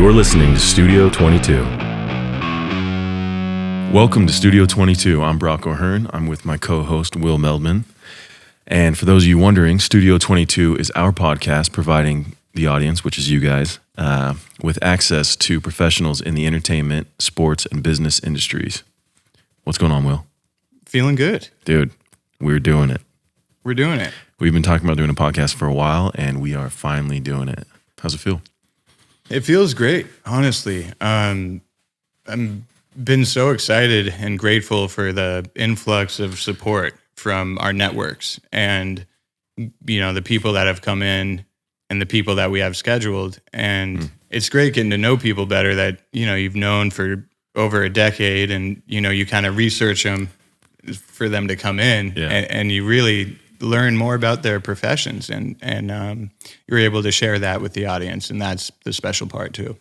You're listening to Studio 22. Welcome to Studio 22. I'm Brock O'Hearn. I'm with my co-host, Will Meldman. And for those of you wondering, Studio 22 is our podcast providing the audience, which is you guys, with access to professionals in the entertainment, sports, and business industries. What's going on, Will? Feeling good. Dude, we're doing it. We're doing it. We've been talking about doing a podcast for a while, and we are finally doing it. How's it feel? It feels great, honestly. I'm been so excited and grateful for the influx of support from our networks and, you know, the people that have come in and the people that we have scheduled. And it's great getting to know people better that, you know, you've known for over a decade and, you know, you kind of research them for them to come in and you really learn more about their professions and you're able to share that with the audience. And that's the special part too.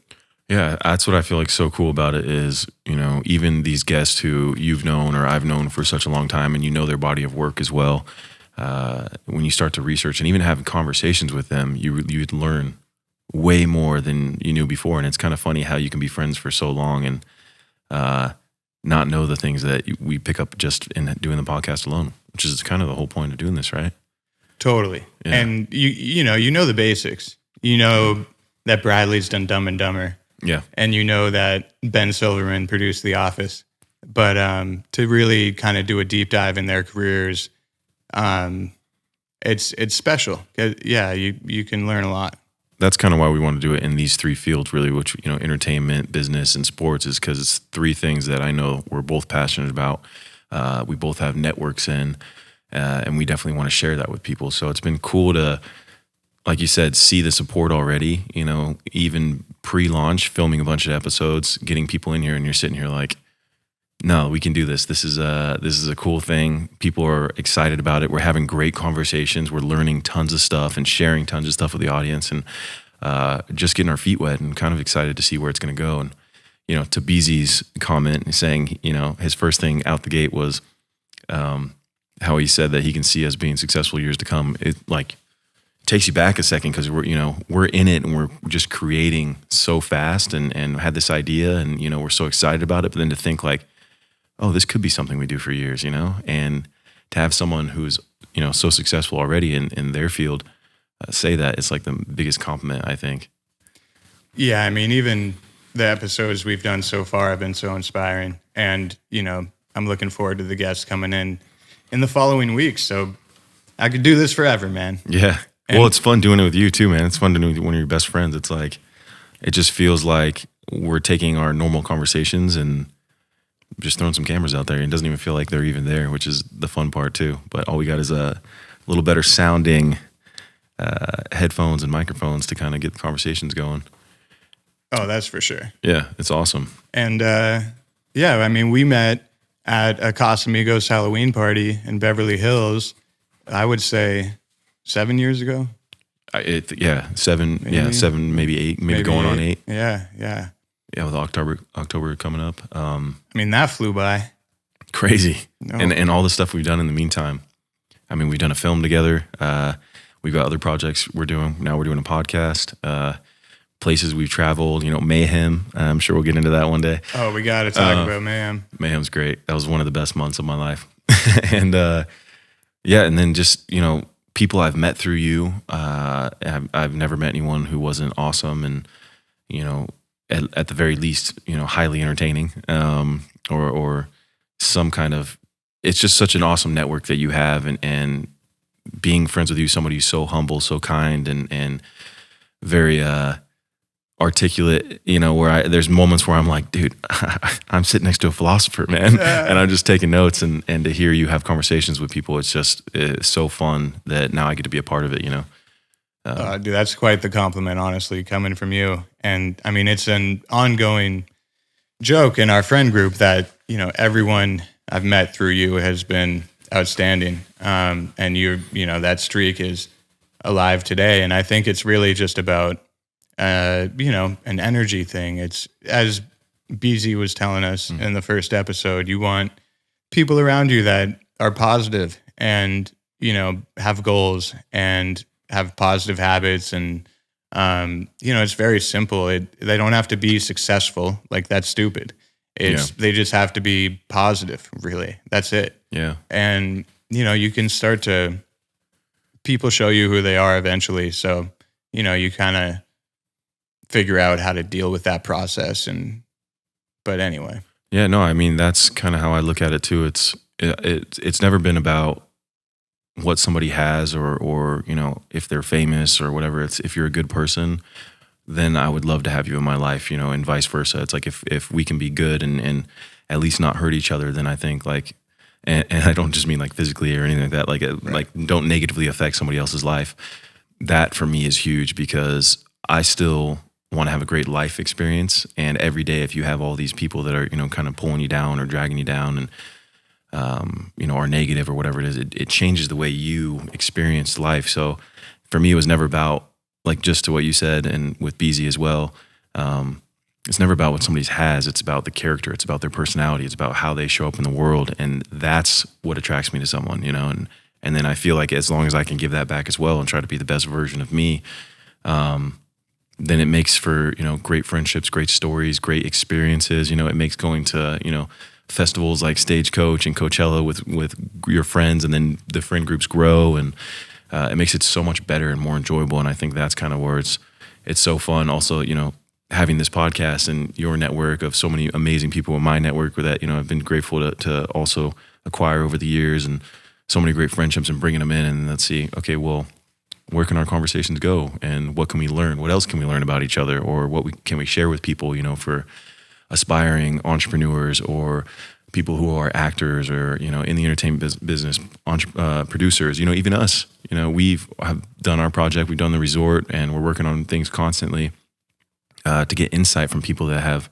Yeah, that's what I feel like so cool about it is, you know, even these guests who you've known or I've known for such a long time and you know their body of work as well, when you start to research and even have conversations with them, you'd learn way more than you knew before. And it's kind of funny how you can be friends for so long and not know the things that we pick up just in doing the podcast alone, which is kind of the whole point of doing this, right? Totally. Yeah. And you know the basics. You know that Bradley's done Dumb and Dumber. Yeah. And you know that Ben Silverman produced The Office. But to really kind of do a deep dive in their careers, it's special. Yeah, you can learn a lot. That's kind of why we want to do it in these three fields, really, which, you know, entertainment, business, and sports, is because it's three things that I know we're both passionate about. We both have networks in, and we definitely want to share that with people. So it's been cool to, like you said, see the support already, you know, even pre-launch, filming a bunch of episodes, getting people in here, and you're sitting here like, no, we can do this. This is a cool thing. People are excited about it. We're having great conversations. We're learning tons of stuff and sharing tons of stuff with the audience and just getting our feet wet and kind of excited to see where it's going to go. And, you know, to Beezy's comment saying, you know, his first thing out the gate was how he said that he can see us being successful years to come. It like takes you back a second because we're in it and we're just creating so fast and had this idea and, you know, we're so excited about it. But then to think like, oh, this could be something we do for years, you know, and to have someone who's, you know, so successful already in their field say that, it's like the biggest compliment, I think. Yeah, I mean, even the episodes we've done so far have been so inspiring. And, you know, I'm looking forward to the guests coming in the following weeks. So I could do this forever, man. Yeah. And well, it's fun doing it with you too, man. It's fun to do it with one of your best friends. It's like, it just feels like we're taking our normal conversations and just throwing some cameras out there. It doesn't even feel like they're even there, which is the fun part too. But all we got is a little better sounding headphones and microphones to kind of get the conversations going. Oh, that's for sure. Yeah, it's awesome. And yeah, I mean, we met at a Casamigos Halloween party in Beverly Hills, I would say 7 years ago. 7, maybe 8, maybe going 8. On 8. Yeah. Yeah, with October coming up. I mean, that flew by. Crazy. No. And all the stuff we've done in the meantime. I mean, we've done a film together. We've got other projects we're doing. Now we're doing a podcast. Places we've traveled, you know, Mayhem. I'm sure we'll get into that one day. Oh, we got to talk about Mayhem. Mayhem's great. That was one of the best months of my life. And and then just, you know, people I've met through you. I've never met anyone who wasn't awesome and, you know, at the very least, you know, highly entertaining, or some kind of, it's just such an awesome network that you have and being friends with you, somebody who's so humble, so kind and very articulate, you know, where there's moments where I'm like, dude, I'm sitting next to a philosopher, man. And I'm just taking notes and to hear you have conversations with people, it's so fun that now I get to be a part of it, you know? Dude, that's quite the compliment, honestly, coming from you. And I mean, it's an ongoing joke in our friend group that, you know, everyone I've met through you has been outstanding. And you know, that streak is alive today. And I think it's really just about, you know, an energy thing. It's, as BZ was telling us in the first episode, you want people around you that are positive and, you know, have goals and have positive habits and It's very simple. They don't have to be successful. Like, that's stupid. They just have to be positive, really. That's it. Yeah. And, you can start to, people show you who they are eventually. So, you kind of figure out how to deal with that process. But anyway. Yeah, no, I mean, that's kind of how I look at it too. It's never been about what somebody has or if they're famous or whatever. It's if you're a good person, then I would love to have you in my life, and vice versa. It's like if we can be good and at least not hurt each other, then I think like, and I don't just mean like physically or anything like that, like don't negatively affect somebody else's life. That for me is huge because I still want to have a great life experience. And every day, if you have all these people that are, kind of pulling you down or dragging you down and, are negative or whatever it is, it changes the way you experience life. So for me, it was never about, like, just to what you said, and with BZ as well, it's never about what somebody has. It's about the character. It's about their personality. It's about how they show up in the world. And that's what attracts me to someone, and then I feel like as long as I can give that back as well and try to be the best version of me, then it makes for, great friendships, great stories, great experiences. It makes going to, festivals like Stagecoach and Coachella with your friends, and then the friend groups grow, and it makes it so much better and more enjoyable. And I think that's kind of where it's so fun. Also, having this podcast and your network of so many amazing people in my network that, I've been grateful to also acquire over the years, and so many great friendships, and bringing them in. And let's see, okay, well, where can our conversations go, and what can we learn? What else can we learn about each other, or can we share with people, for aspiring entrepreneurs or people who are actors or, in the entertainment business, producers, even us, have done our project, we've done the resort, and we're working on things constantly to get insight from people that have,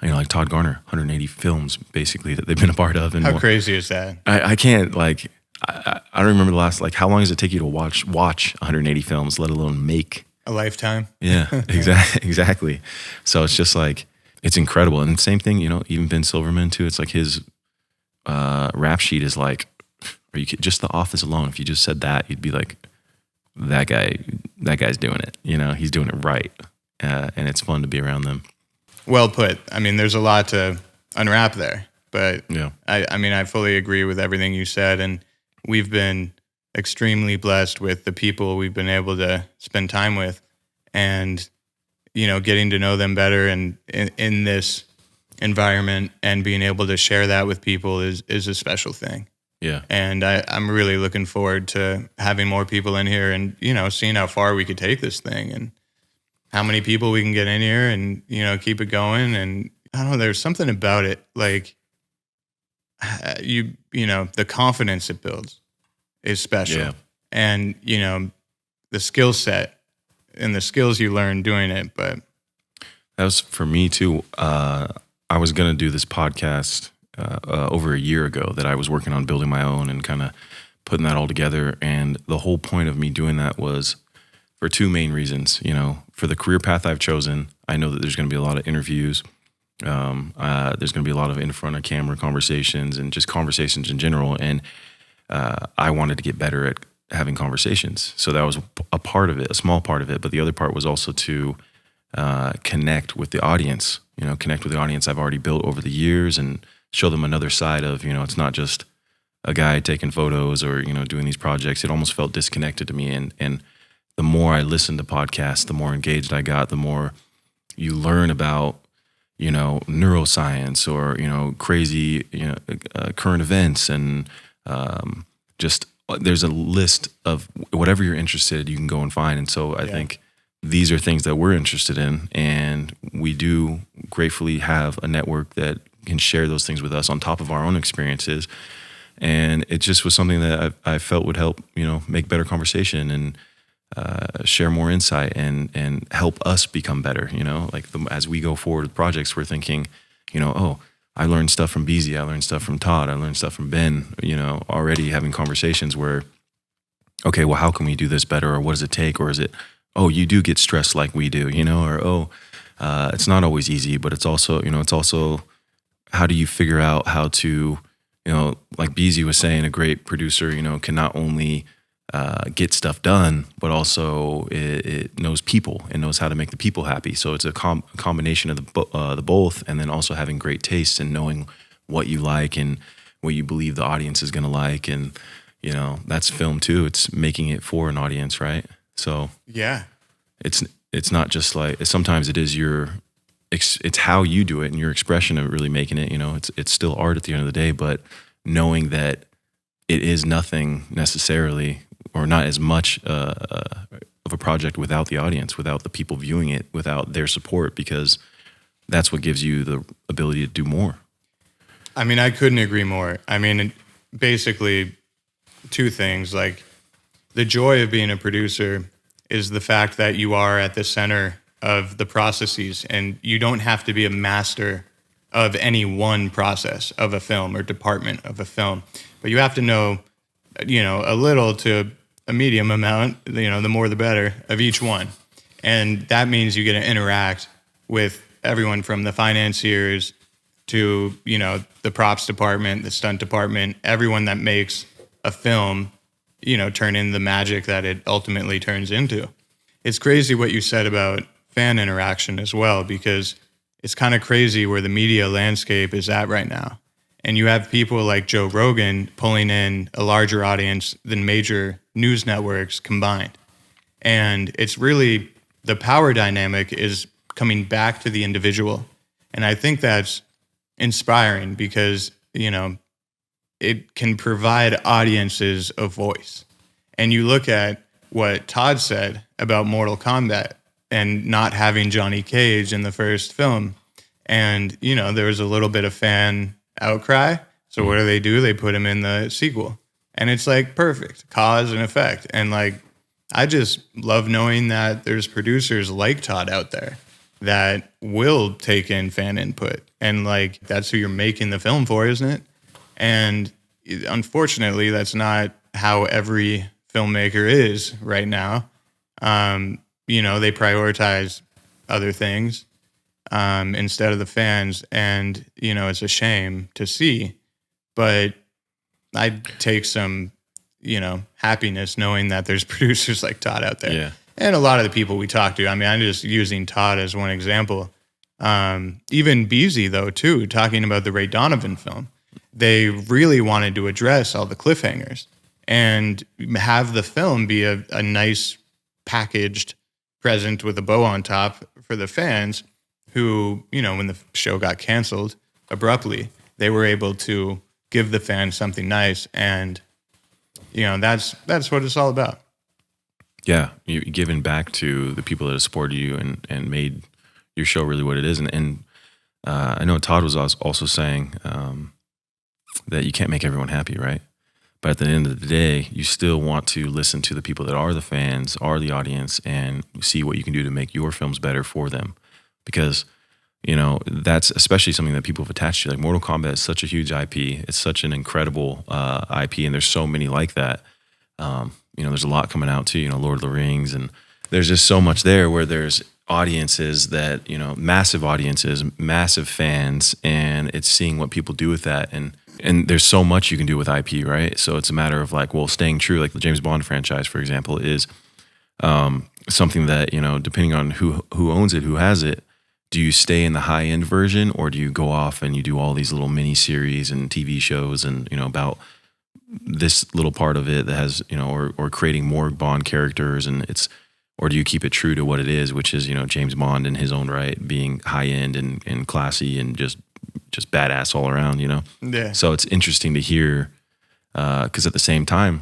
like Todd Garner, 180 films basically that they've been a part of. And how crazy is that? I can't, like, I don't remember the last, like, how long does it take you to watch 180 films, let alone make a lifetime? Yeah, exactly. So it's just like, it's incredible. And same thing, even Ben Silverman too. It's like his rap sheet is like, or you could, just The Office alone, if you just said that, you'd be like, that guy's doing it. He's doing it right. And it's fun to be around them. Well put. I mean, there's a lot to unwrap there, but yeah. I fully agree with everything you said. And we've been extremely blessed with the people we've been able to spend time with, and, getting to know them better and in this environment, and being able to share that with people is a special thing. Yeah. And I'm really looking forward to having more people in here and, seeing how far we could take this thing and how many people we can get in here and, keep it going. And I don't know, there's something about it. Like, the confidence it builds is special. Yeah. And, the skill set and the skills you learn doing it. But that was for me too. I was going to do this podcast over a year ago that I was working on building my own and kind of putting that all together. And the whole point of me doing that was for two main reasons. For the career path I've chosen, I know that there's going to be a lot of interviews. There's going to be a lot of in front of camera conversations and just conversations in general. And I wanted to get better at having conversations. So that was a part of it, a small part of it. But the other part was also to connect with the audience, connect with the audience I've already built over the years, and show them another side of, it's not just a guy taking photos or, doing these projects. It almost felt disconnected to me. And the more I listened to podcasts, the more engaged I got, the more you learn about, neuroscience or, crazy, current events, and just there's a list of whatever you're interested, you can go and find. And so I think these are things that we're interested in, and we do gratefully have a network that can share those things with us on top of our own experiences. And it just was something that I felt would help, make better conversation and share more insight and help us become better. As we go forward with projects, we're thinking, oh, I learned stuff from BZ, I learned stuff from Todd, I learned stuff from Ben, already having conversations where, okay, well, how can we do this better? Or what does it take? Or is it, oh, you do get stressed like we do, or, oh, it's not always easy, but it's also, how do you figure out how to, like BZ was saying, a great producer, can not only get stuff done, but also it knows people and knows how to make the people happy. So it's a combination of the both, and then also having great taste and knowing what you like and what you believe the audience is going to like. And, you know, that's film too. It's making it for an audience, right? So yeah, it's not just like, sometimes it is it's how you do it and your expression of really making it, you know, it's still art at the end of the day, but knowing that it is nothing necessarily, or not as much of a project without the audience, without the people viewing it, without their support, because that's what gives you the ability to do more. I mean, I couldn't agree more. I mean, basically, two things. Like, the joy of being a producer is the fact that you are at the center of the processes, and you don't have to be a master of any one process of a film or department of a film, but you have to know, you know, a little to a medium amount, you know, the more the better of each one. And that means you get to interact with everyone from the financiers to, you know, the props department, the stunt department, everyone that makes a film, you know, turn into the magic that it ultimately turns into. It's crazy what you said about fan interaction as well, because it's kind of crazy where the media landscape is at right now. And you have people like Joe Rogan pulling in a larger audience than major news networks combined. And it's really, the power dynamic is coming back to the individual. And I think that's inspiring because, you know, it can provide audiences a voice. And you look at what Todd said about Mortal Kombat and not having Johnny Cage in the first film. And, you know, there was a little bit of fan outcry. So what do? They put him in the sequel. And it's like perfect, cause and effect. And like, I just love knowing that there's producers like Todd out there that will take in fan input. And like, that's who you're making the film for, isn't it? And unfortunately, that's not how every filmmaker is right now. You know, they prioritize other things instead of the fans. And, you know, it's a shame to see. But I take some, you know, happiness knowing that there's producers like Todd out there. Yeah. And a lot of the people we talk to. I mean, I'm just using Todd as one example. Even Beasy, though, too, talking about the Ray Donovan film. They really wanted to address all the cliffhangers and have the film be a nice packaged present with a bow on top for the fans who, you know, when the show got canceled abruptly, they were able to give the fans something nice. And, you know, that's what it's all about. Yeah, you're giving back to the people that have supported you and made your show really what it is. And I know Todd was also saying that you can't make everyone happy, right? But at the end of the day, you still want to listen to the people that are the fans, are the audience, and see what you can do to make your films better for them. Because, you know, that's especially something that people have attached to. Like Mortal Kombat is such a huge IP. It's such an incredible IP, and there's so many like that. You know, there's a lot coming out too, you know, Lord of the Rings, and there's just so much there where there's audiences that, you know, massive audiences, massive fans, and it's seeing what people do with that. And there's so much you can do with IP, right? So it's a matter of like, well, staying true, like the James Bond franchise, for example, is something that, you know, depending on who owns it, who has it, do you stay in the high end version, or do you go off and you do all these little mini series and TV shows and, you know, about this little part of it that has, you know, or creating more Bond characters, and or do you keep it true to what it is, which is, you know, James Bond in his own right, being high end and classy and just badass all around, you know? Yeah. So it's interesting to hear, because at the same time,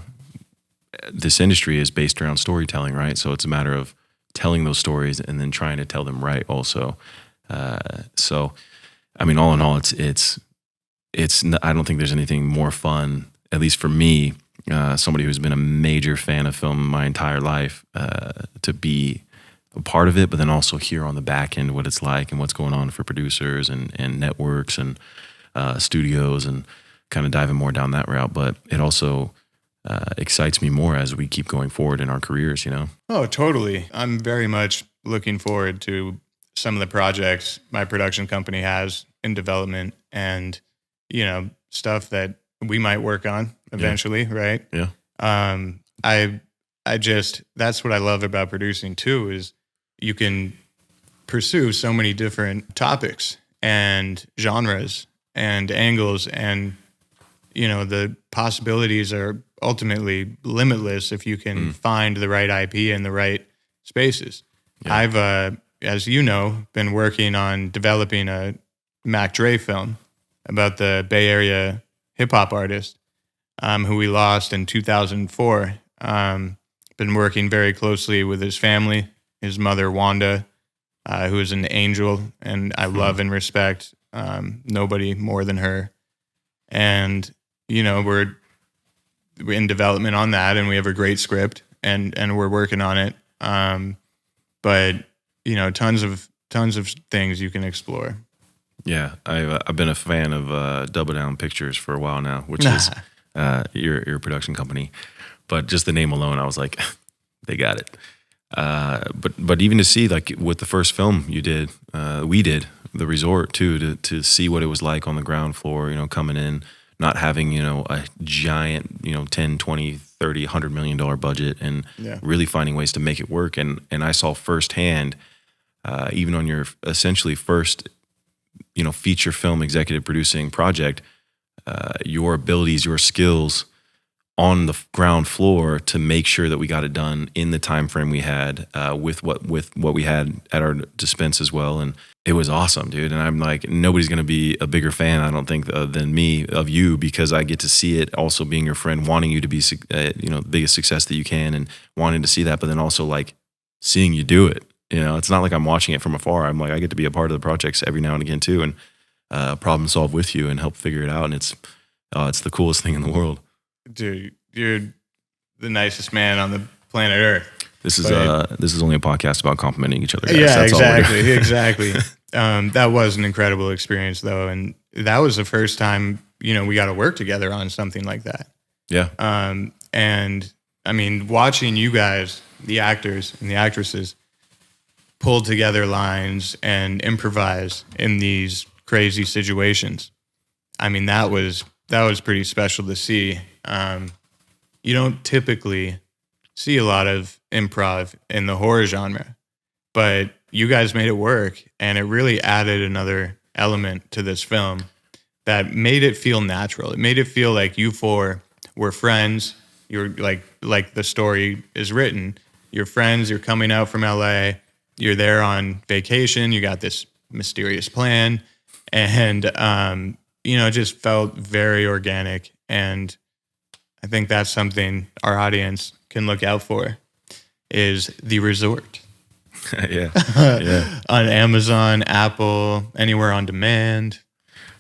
this industry is based around storytelling, right? So it's a matter of telling those stories and then trying to tell them right also. So, I mean, all in all, it's I don't think there's anything more fun, at least for me, somebody who's been a major fan of film my entire life, to be a part of it, but then also hear on the back end what it's like and what's going on for producers and networks and studios, and kind of diving more down that route. But it also excites me more as we keep going forward in our careers, you know? Oh, totally. I'm very much looking forward to some of the projects my production company has in development, and, you know, stuff that we might work on eventually, right? Yeah. I just that's what I love about producing too is you can pursue so many different topics and genres and angles, and the possibilities are ultimately limitless if you can find the right IP in the right spaces. Yeah. I've as you know, been working on developing a Mac Dre film about the Bay Area hip hop artist who we lost in 2004. Been working very closely with his family, his mother, Wanda, who is an angel, and I love and respect nobody more than her. And, we're in development on that, and we have a great script, and we're working on it. But, tons of things you can explore. Yeah, I've been a fan of Double Down Pictures for a while now, which is your production company. But just the name alone, I was like, they got it. But even to see, like, with the first film you did, we did, the resort too, to see what it was like on the ground floor, coming in, not having, a giant, 10, 20, 30, $100 million budget, and really finding ways to make it work. And I saw firsthand, even on your essentially first, feature film executive producing project, your abilities, your skills on the ground floor to make sure that we got it done in the time frame we had, with what we had at our dispense as well. And it was awesome, dude. And I'm like, nobody's going to be a bigger fan, I don't think, than me of you, because I get to see it also being your friend, wanting you to be, the biggest success that you can, and wanting to see that, but then also like seeing you do it. It's not like I'm watching it from afar. I'm like, I get to be a part of the projects every now and again too, and problem solve with you and help figure it out. And it's the coolest thing in the world. Dude, you're the nicest man on the planet Earth. This is only a podcast about complimenting each other, guys. Yeah, That's exactly. That was an incredible experience, though, and that was the first time we got to work together on something like that. Yeah. And I mean, watching you guys, the actors and the actresses, pull together lines and improvise in these crazy situations. I mean, that was pretty special to see. You don't typically see a lot of improv in the horror genre, but you guys made it work, and it really added another element to this film that made it feel natural. It made it feel like you four were friends. You're like the story is written. You're friends. You're coming out from LA. You're there on vacation. You got this mysterious plan, and it just felt very organic. And I think that's something our audience can look out for, is The Resort. Yeah. On Amazon, Apple, anywhere on demand.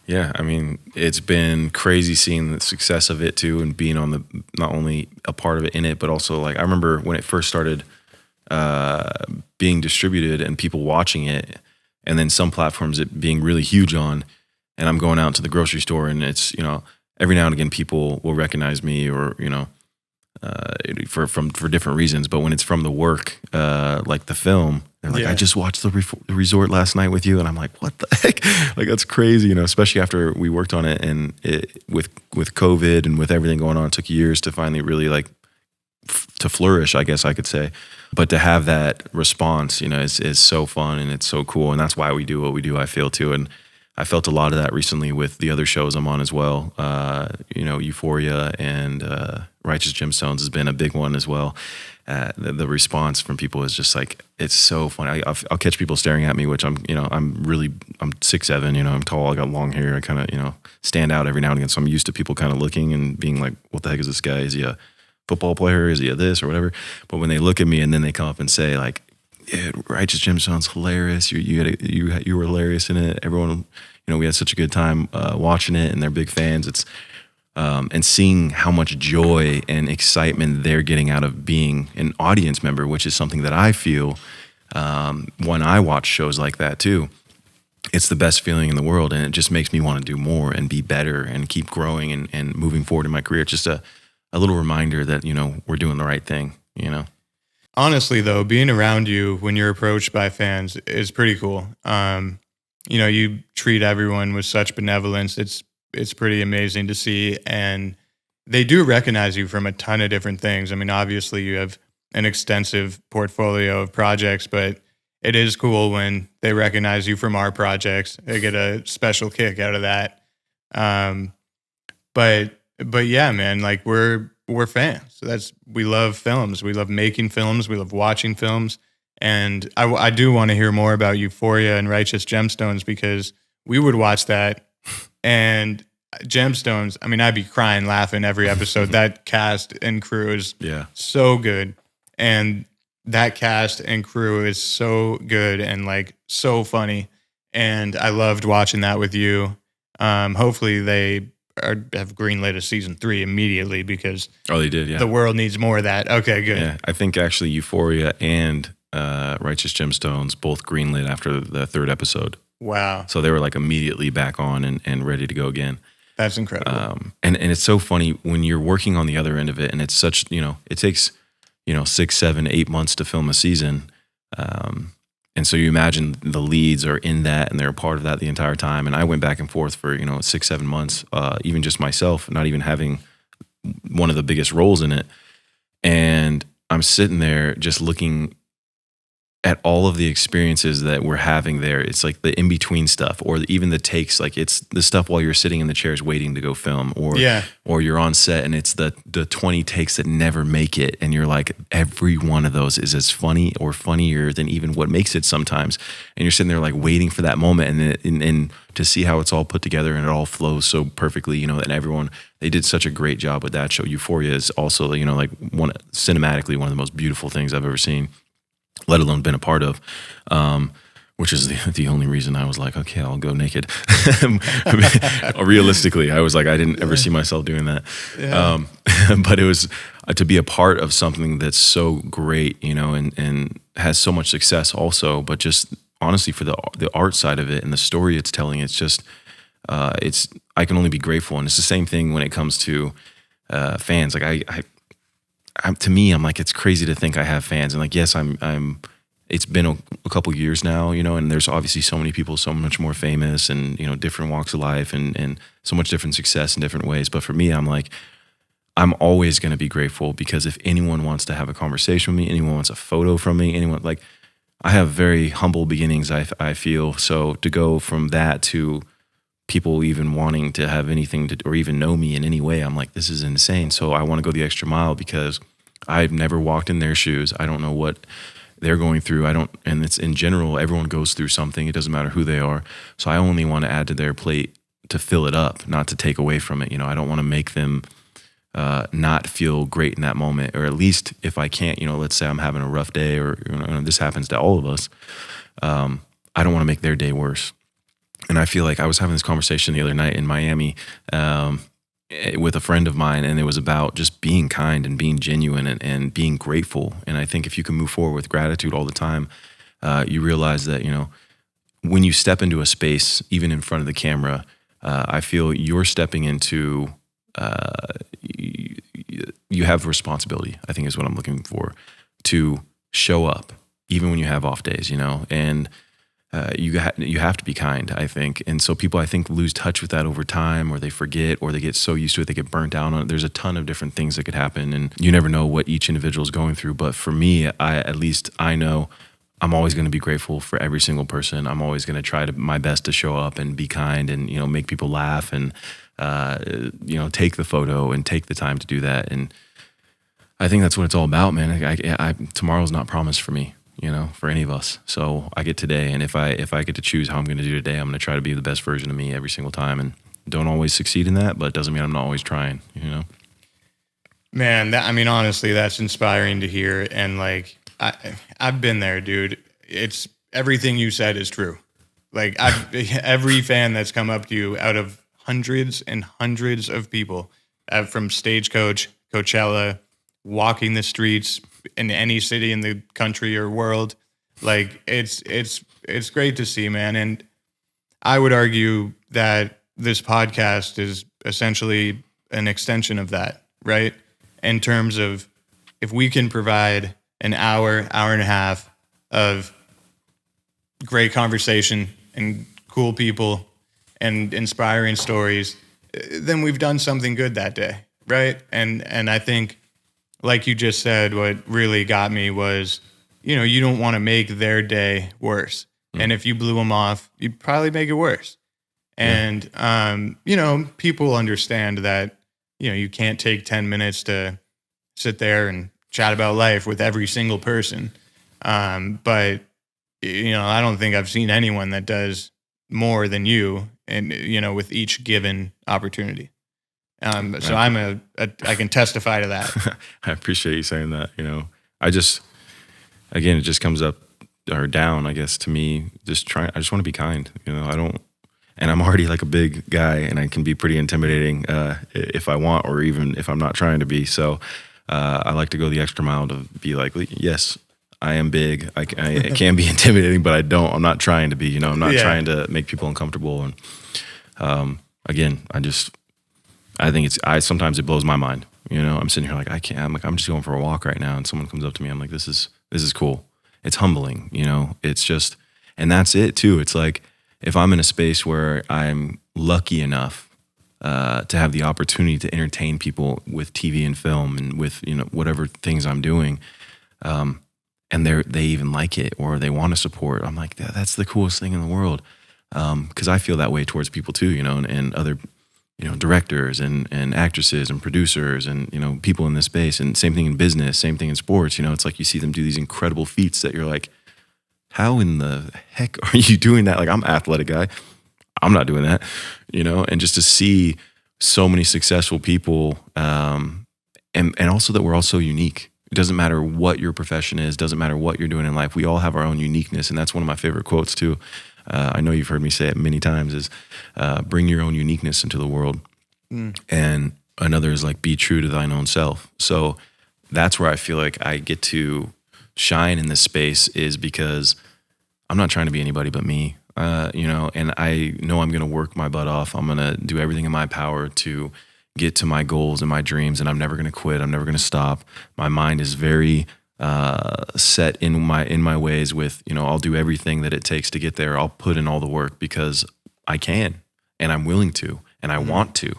Yeah, I mean, it's been crazy seeing the success of it too, and being on not only a part of it in it, but also, like, I remember when it first started being distributed and people watching it, and then some platforms it being really huge on, and I'm going out to the grocery store, and it's, every now and again people will recognize me, or for different reasons, but when it's from the work, like the film, they're like, I just watched the resort last night with you, and I'm like, what the heck? Like, that's crazy, especially after we worked on it, and with COVID and with everything going on, it took years to finally really to flourish, I guess I could say. But to have that response, is so fun, and it's so cool, and that's why we do what we do, I feel too. And I felt a lot of that recently with the other shows I'm on as well. Euphoria and Righteous Gemstones has been a big one as well. The response from people is just like, it's so funny. I'll catch people staring at me, which I'm 6'7", I'm tall, I got long hair, I kind of, stand out every now and again. So I'm used to people kind of looking and being like, what the heck is this guy? Is he a football player? Is he a this or whatever? But when they look at me and then they come up and say like, dude, Righteous Gemstones hilarious. You were hilarious in it. Everyone, we had such a good time watching it, and they're big fans. It's and seeing how much joy and excitement they're getting out of being an audience member, which is something that I feel when I watch shows like that too. It's the best feeling in the world, and it just makes me want to do more and be better and keep growing and moving forward in my career. It's just a little reminder that we're doing the right thing. Honestly, though, being around you when you're approached by fans is pretty cool. You treat everyone with such benevolence. It's pretty amazing to see. And, they do recognize you from a ton of different things. I mean, obviously you have an extensive portfolio of projects, but it is cool when they recognize you from our projects. They get a special kick out of that. Um, but yeah, man, like we're fans. We love films. We love making films. We love watching films. And I do want to hear more about Euphoria and Righteous Gemstones, because we would watch that, and Gemstones, I mean, I'd be crying laughing every episode. That cast and crew is so good. And that cast and crew is so good and like so funny. And I loved watching that with you. Hopefully they have greenlit a season 3 immediately, because they did, yeah. The world needs more of that. Okay, good. Yeah, I think actually Euphoria and Righteous Gemstones both greenlit after the 3rd episode. Wow. So they were like immediately back on and ready to go again. That's incredible. And it's so funny when you're working on the other end of it, and it's such, it takes, 6, 7, 8 months to film a season. And so you imagine the leads are in that and they're a part of that the entire time. And I went back and forth for, 6, 7 months, even just myself, not even having one of the biggest roles in it. And I'm sitting there just looking at all of the experiences that we're having there. It's like the in-between stuff, or even the takes, like it's the stuff while you're sitting in the chairs waiting to go film, or you're on set and it's the 20 takes that never make it. And you're like, every one of those is as funny or funnier than even what makes it sometimes. And you're sitting there like waiting for that moment and to see how it's all put together and it all flows so perfectly, and everyone, they did such a great job with that show. Euphoria is also, like cinematically one of the most beautiful things I've ever seen, let alone been a part of, which is the only reason I was like, okay, I'll go naked. Realistically, I was like, I didn't ever see myself doing that. Yeah. But it was to be a part of something that's so great, and has so much success also, but just honestly for the art side of it and the story it's telling, it's just, I can only be grateful. And it's the same thing when it comes to fans. Like to me, I'm like, it's crazy to think I have fans. And like, yes, it's been a couple years now, and there's obviously so many people so much more famous and, different walks of life and so much different success in different ways. But for me, I'm like, I'm always going to be grateful, because if anyone wants to have a conversation with me, anyone wants a photo from me, anyone, like, I have very humble beginnings, I feel. So to go from that to people even wanting to have anything to, or even know me in any way, I'm like, this is insane. So I want to go the extra mile, because I've never walked in their shoes. I don't know what they're going through. And it's in general, everyone goes through something. It doesn't matter who they are. So I only want to add to their plate to fill it up, not to take away from it. I don't want to make them not feel great in that moment, or at least if I can't, let's say I'm having a rough day, or this happens to all of us. I don't want to make their day worse. And I feel like I was having this conversation the other night in Miami with a friend of mine, and it was about just being kind and being genuine and being grateful. And I think if you can move forward with gratitude all the time, you realize that, when you step into a space, even in front of the camera, I feel you're stepping into, you have responsibility, I think is what I'm looking for, to show up, even when you have off days, and you have to be kind, I think. And so people, I think, lose touch with that over time, or they forget, or they get so used to it, they get burnt out on it. There's a ton of different things that could happen, and you never know what each individual is going through. But for me, I know I'm always going to be grateful for every single person. I'm always going to try my best to show up and be kind and, make people laugh and, take the photo and take the time to do that. And I think that's what it's all about, man. Tomorrow's not promised for me, for any of us. So I get today, and if I get to choose how I'm going to do today, I'm going to try to be the best version of me every single time, and don't always succeed in that, but it doesn't mean I'm not always trying, Man, honestly, that's inspiring to hear. And like, I've been there, dude. It's everything you said is true. Like every fan that's come up to you, out of hundreds and hundreds of people, from Stagecoach, Coachella, walking the streets in any city in the country or world, like it's great to see, man. And I would argue that this podcast is essentially an extension of that, right? In terms of, if we can provide an hour and a half of great conversation and cool people and inspiring stories, then we've done something good that day. right? And I think, like you just said, what really got me was, you don't want to make their day worse. And if you blew them off, you'd probably make it worse. And, people understand that, you can't take 10 minutes to sit there and chat about life with every single person. But, I don't think I've seen anyone that does more than you and, with each given opportunity. So I can testify to that. I appreciate you saying that. I just, again, it just comes up or down, I guess, to me, I just want to be kind. And I'm already like a big guy, and I can be pretty intimidating if I want, or even if I'm not trying to be. So I like to go the extra mile to be like, yes, I am big. I can be intimidating, but I'm not trying to be. I'm not trying to make people uncomfortable. And again, I think sometimes it blows my mind. I'm sitting here like I can't. I'm just going for a walk right now, and someone comes up to me. I'm like, this is cool. It's humbling. It's just, and that's it too. It's like, if I'm in a space where I'm lucky enough to have the opportunity to entertain people with TV and film and with whatever things I'm doing, and they even like it or they want to support, I'm like, that's the coolest thing in the world, because I feel that way towards people too, and other directors and actresses and producers and people in this space, and same thing in business, same thing in sports. It's like you see them do these incredible feats that you're like, how in the heck are you doing that? Like, I'm an athletic guy. I'm not doing that, and just to see so many successful people, and also that we're all so unique. It doesn't matter what your profession is, doesn't matter what you're doing in life. We all have our own uniqueness. And that's one of my favorite quotes too. I know you've heard me say it many times, is bring your own uniqueness into the world. And another is like, be true to thine own self. So that's where I feel like I get to shine in this space, is because I'm not trying to be anybody but me, and I know I'm going to work my butt off. I'm going to do everything in my power to get to my goals and my dreams, and I'm never going to quit. I'm never going to stop. My mind is very set in my ways with, I'll do everything that it takes to get there. I'll put in all the work because I can, and I'm willing to, and I want to.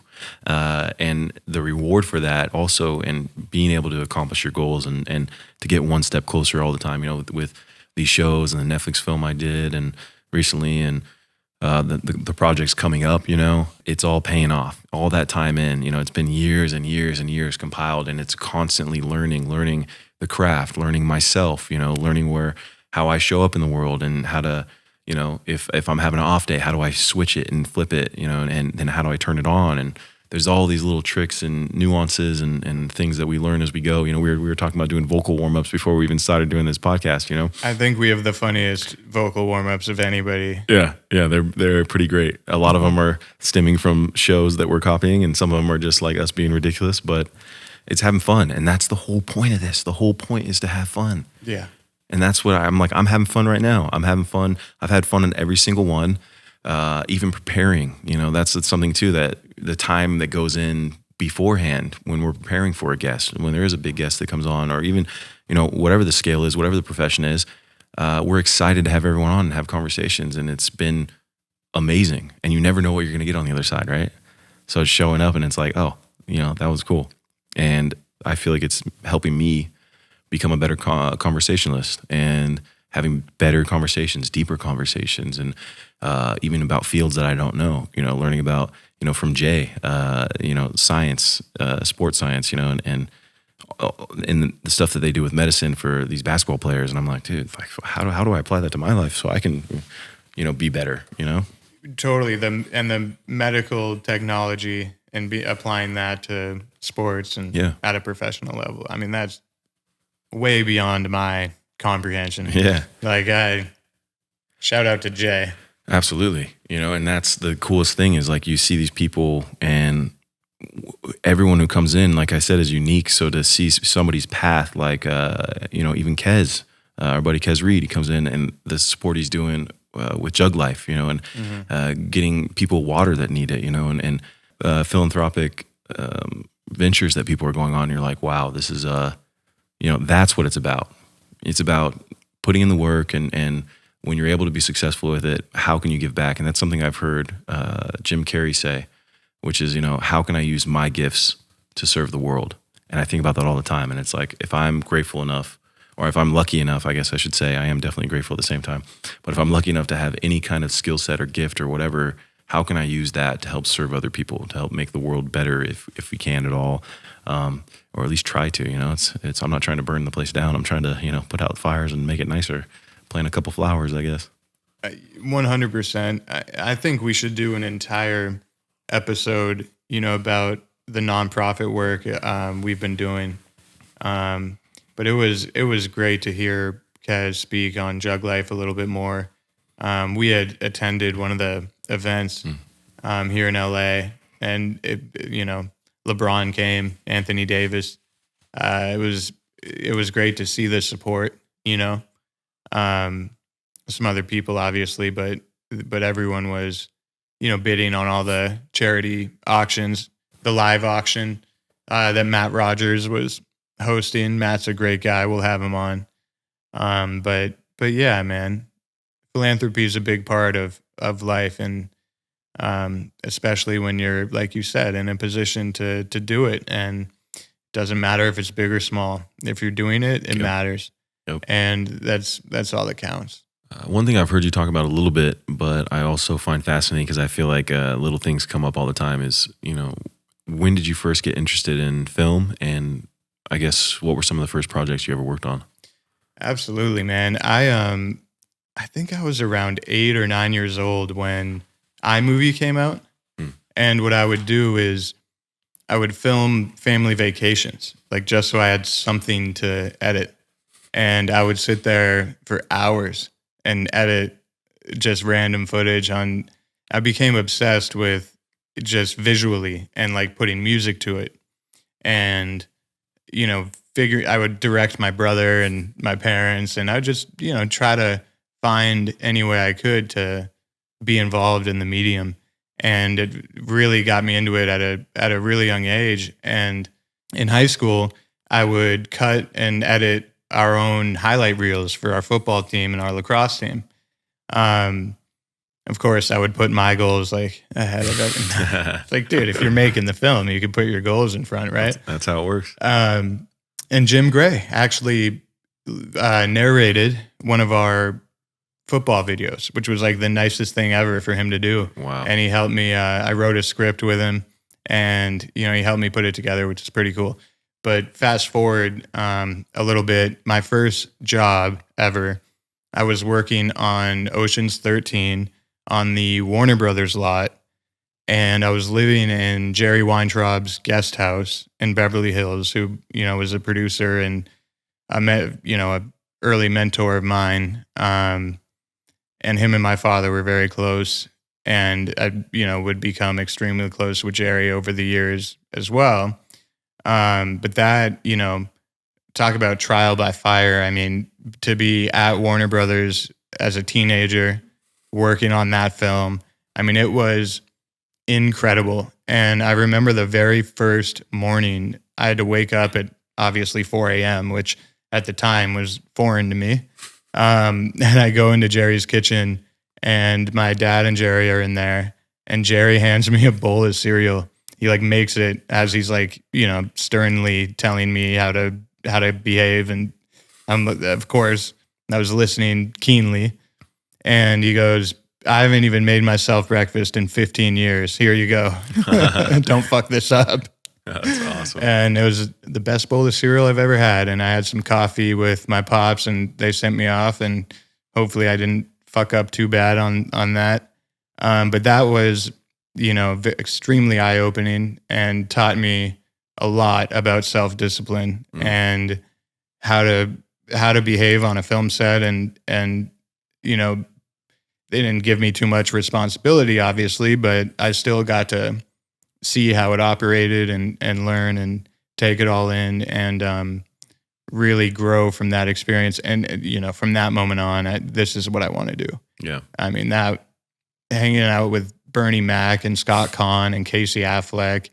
And the reward for that also, and being able to accomplish your goals and to get one step closer all the time, with these shows and the Netflix film I did and recently, and the projects coming up, it's all paying off. All that time in, it's been years and years and years compiled, and it's constantly learning the craft, learning myself, learning how I show up in the world, and how to, if I'm having an off day, how do I switch it and flip it, and then how do I turn it on? And there's all these little tricks and nuances and things that we learn as we go. We were talking about doing vocal warm-ups before we even started doing this podcast, I think we have the funniest vocal warm-ups of anybody. Yeah, they're pretty great. A lot of them are stemming from shows that we're copying, and some of them are just like us being ridiculous, but it's having fun. And that's the whole point of this. The whole point is to have fun. Yeah. And that's what I'm like. I'm having fun right now. I'm having fun. I've had fun in every single one. Even preparing, that's something too, that the time that goes in beforehand when we're preparing for a guest, when there is a big guest that comes on, or even, whatever the scale is, whatever the profession is, we're excited to have everyone on and have conversations. And it's been amazing. And you never know what you're going to get on the other side, right? So it's showing up and it's like, oh, that was cool. And I feel like it's helping me become a better conversationalist and having better conversations, deeper conversations, and even about fields that I don't know, learning about, from Jay, science, sports science, and the stuff that they do with medicine for these basketball players. And I'm like, dude, how do I apply that to my life so I can, be better, Totally. The medical technology and applying that to sports and at a professional level. I mean, that's way beyond my comprehension. Yeah. Like, shout out to Jay. Absolutely. And that's the coolest thing, is like, you see these people, and everyone who comes in, like I said, is unique. So to see somebody's path, like, even Kez, our buddy Kez Reed, he comes in, and the support he's doing with Jug Life, and getting people water that need it, and philanthropic ventures that people are going on. You're like, wow, this is, that's what it's about. It's about putting in the work, and when you're able to be successful with it, how can you give back? And that's something I've heard Jim Carrey say, which is, how can I use my gifts to serve the world. And I think about that all the time. And it's like, if I'm grateful enough, or if I'm lucky enough, I guess I should say, I am definitely grateful at the same time. But if I'm lucky enough to have any kind of skill set or gift or whatever, how can I use that to help serve other people, to help make the world better if we can at all, or at least try to, you know, it's, I'm not trying to burn the place down. I'm trying to, you know, put out fires and make it nicer, plant a couple flowers, I guess. 100%. I think we should do an entire episode, you know, about the nonprofit work we've been doing. But it was great to hear Kaz speak on Jug Life a little bit more. We had attended one of the events here in LA, and you know, LeBron came, Anthony Davis. It was great to see the support. You know, some other people obviously, but everyone was, you know, bidding on all the charity auctions, the live auction that Matt Rogers was hosting. Matt's a great guy. We'll have him on. But yeah, man, philanthropy is a big part of life, and especially when you're, like you said, in a position to do it. And it doesn't matter if it's big or small. If you're doing it, it matters. Yep. And that's all that counts. One thing I've heard you talk about a little bit, but I also find fascinating because I feel like little things come up all the time is, you know, when did you first get interested in film? And I guess what were some of the first projects you ever worked on? Absolutely, man. I think I was around 8 or 9 years old when iMovie came out. And what I would do is I would film family vacations, like just so I had something to edit. And I would sit there for hours and edit just random footage on. I became obsessed with just visually and like putting music to it. And, you know, I would direct my brother and my parents, and I would just, you know, try to find any way I could to be involved in the medium. And it really got me into it at a really young age. And in high school, I would cut and edit our own highlight reels for our football team and our lacrosse team. Of course, I would put my goals like ahead of everything. It's like, dude, if you're making the film, you can put your goals in front, right? That's how it works. And Jim Gray actually narrated one of our football videos, which was like the nicest thing ever for him to do. Wow. And he helped me. I wrote a script with him, and, you know, he helped me put it together, which is pretty cool. But fast forward a little bit, my first job ever, I was working on Ocean's 13 on the Warner Brothers lot, and I was living in Jerry Weintraub's guest house in Beverly Hills, who, you know, was a producer and a early mentor of mine. And him and my father were very close, and I, you know, would become extremely close with Jerry over the years as well. But that, you know, talk about trial by fire. I mean, to be at Warner Brothers as a teenager working on that film, I mean, it was incredible. And I remember the very first morning I had to wake up at obviously 4 a.m., which at the time was foreign to me. And I go into Jerry's kitchen, and my dad and Jerry are in there, and Jerry hands me a bowl of cereal. He like makes it as he's like, you know, sternly telling me how to behave. And of course, I was listening keenly. And he goes, I haven't even made myself breakfast in 15 years. Here you go. Don't fuck this up. That's awesome. And it was the best bowl of cereal I've ever had. And I had some coffee with my pops, and they sent me off. And hopefully I didn't fuck up too bad on that. But that was, you know, extremely eye-opening and taught me a lot about self-discipline and how to behave on a film set. And, you know, they didn't give me too much responsibility, obviously, but I still got to see how it operated and learn and take it all in and really grow from that experience. And, you know, from that moment on, this is what I want to do. Yeah. I mean, that hanging out with Bernie Mac and Scott Conn and Casey Affleck,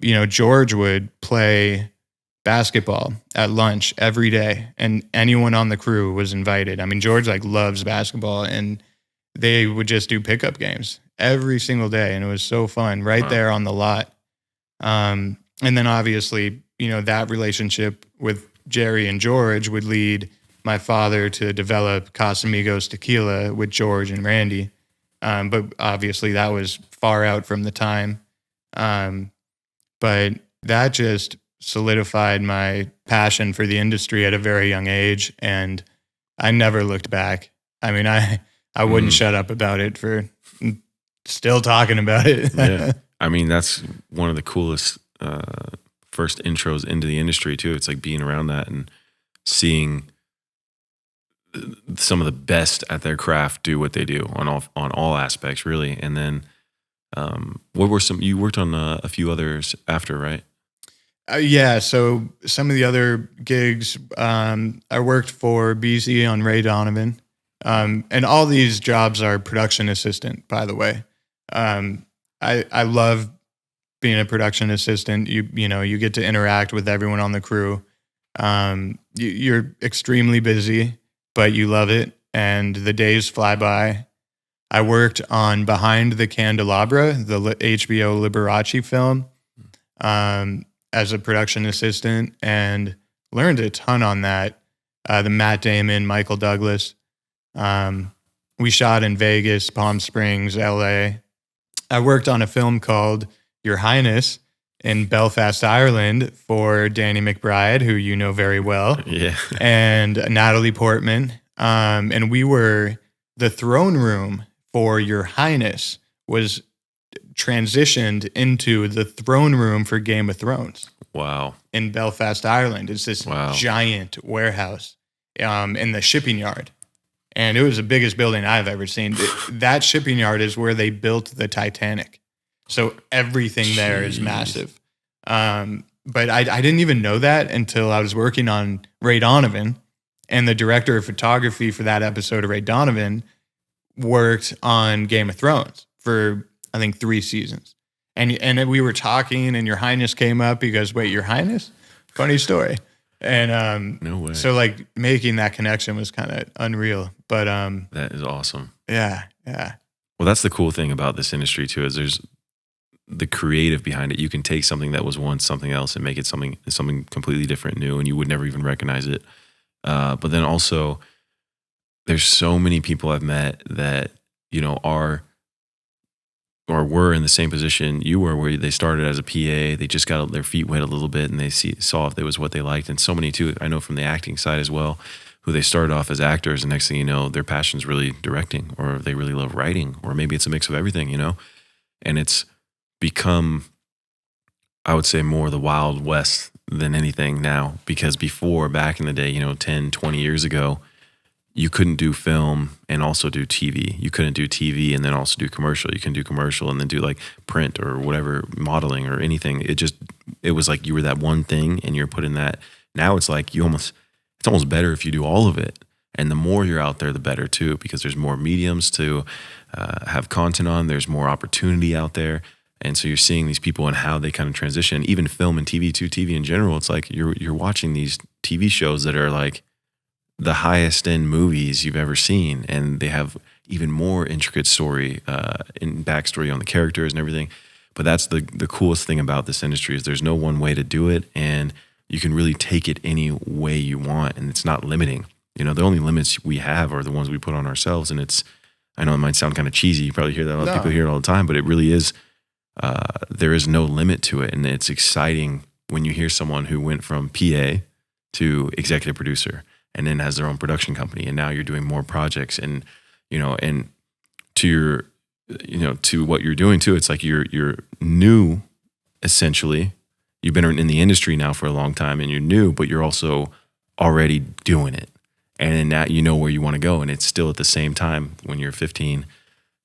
you know, George would play basketball at lunch every day, and anyone on the crew was invited. I mean, George like loves basketball, and they would just do pickup games every single day, and it was so fun right there on the lot. And then obviously, that relationship with Jerry and George would lead my father to develop Casamigos tequila with George and Randy. But obviously that was far out from the time. But that just solidified my passion for the industry at a very young age. And I never looked back. I mean, I wouldn't shut up about it for still talking about it. Yeah. I mean, that's one of the coolest first intros into the industry too. It's like being around that and seeing some of the best at their craft do what they do on all aspects, really. And then, what were you worked on a few others after, right? Yeah. So some of the other gigs, I worked for BZ on Ray Donovan. And all these jobs are production assistant, by the way. I love being a production assistant. You get to interact with everyone on the crew. You're extremely busy, but you love it, and the days fly by. I worked on Behind the Candelabra, the HBO Liberace film, as a production assistant, and learned a ton on that. The Matt Damon, Michael Douglas. We shot in Vegas, Palm Springs, LA. I worked on a film called Your Highness in Belfast, Ireland for Danny McBride, who you know very well. Yeah. And Natalie Portman. And we were, the throne room for Your Highness was transitioned into the throne room for Game of Thrones. Wow. In Belfast, Ireland. It's this giant warehouse in the shipping yard. And it was the biggest building I've ever seen. That shipping yard is where they built the Titanic. So everything there is massive. But I didn't even know that until I was working on Ray Donovan. And the director of photography for that episode of Ray Donovan worked on Game of Thrones for, I think, 3 seasons. And we were talking, and Your Highness came up. He goes, "Wait, Your Highness? Funny story." And no way. So like making that connection was kind of unreal. But that is awesome. Yeah. Well, that's the cool thing about this industry too, is there's the creative behind it. You can take something that was once something else and make it something completely different, new, and you would never even recognize it. But then also, there's so many people I've met that are or were in the same position you were, where they started as a PA, they just got their feet wet a little bit, and they saw if it was what they liked. And so many too, I know from the acting side as well, who they started off as actors, and next thing you know, their passion's really directing, or they really love writing, or maybe it's a mix of everything, and it's become, I would say, more the Wild West than anything now, because before, back in the day, 10, 20 years ago, you couldn't do film and also do TV. You couldn't do TV and then also do commercial. You can do commercial and then do like print or whatever, modeling or anything. It was like you were that one thing and you're put in that. Now it's like it's almost better if you do all of it. And the more you're out there, the better too, because there's more mediums to have content on. There's more opportunity out there. And so you're seeing these people and how they kind of transition, even film and TV to TV in general. It's like you're watching these TV shows that are like the highest end movies you've ever seen, and they have even more intricate story and backstory on the characters and everything. But that's the coolest thing about this industry, is there's no one way to do it, and you can really take it any way you want, and it's not limiting. The only limits we have are the ones we put on ourselves, and I know it might sound kind of cheesy. You probably hear that. A lot of people hear it all the time, but it really is. There is no limit to it, and it's exciting when you hear someone who went from PA to executive producer, and then has their own production company, and now you're doing more projects, and and to your, to what you're doing too. It's like you're new, essentially. You've been in the industry now for a long time, and you're new, but you're also already doing it, and then now you know where you want to go, and it's still at the same time. When you're 15,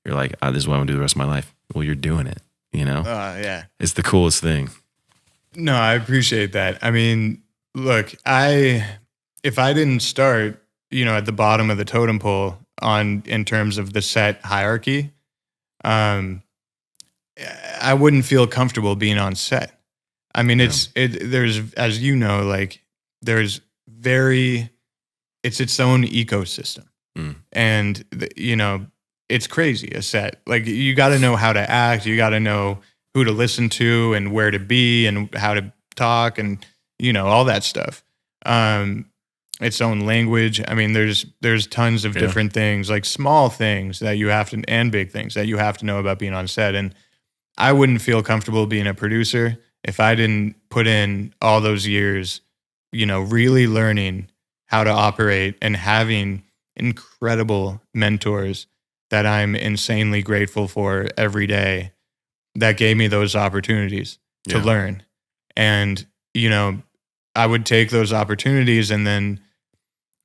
you're like, this is what I want to do the rest of my life. Well, you're doing it. Yeah. It's the coolest thing. No, I appreciate that. I mean, look, if I didn't start, at the bottom of the totem pole in terms of the set hierarchy, I wouldn't feel comfortable being on set. I mean, there's, as you know, like there's it's its own ecosystem, and it's crazy, a set. Like you got to know how to act, you got to know who to listen to and where to be and how to talk and, all that stuff. Its own language. I mean, there's tons of different things, like small things that you have to, and big things that you have to know about being on set. And I wouldn't feel comfortable being a producer if I didn't put in all those years, really learning how to operate and having incredible mentors that I'm insanely grateful for every day that gave me those opportunities to learn. And, I would take those opportunities and then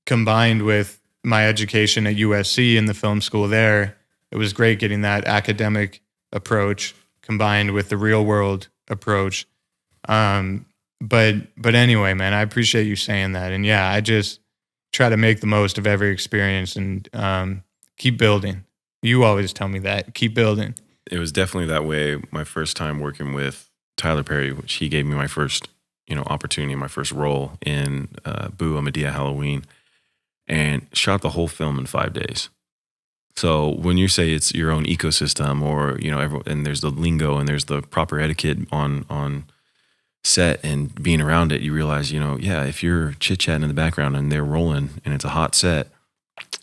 combined with my education at USC in the film school there, it was great getting that academic approach combined with the real world approach. But anyway, man, I appreciate you saying that. And I just try to make the most of every experience and keep building. You always tell me that. Keep building. It was definitely that way my first time working with Tyler Perry, which he gave me my first, opportunity, my first role in Boo! A Medea Halloween, and shot the whole film in 5 days. So when you say it's your own ecosystem, or and there's the lingo and there's the proper etiquette on set and being around it, you realize, if you're chit chatting in the background and they're rolling and it's a hot set,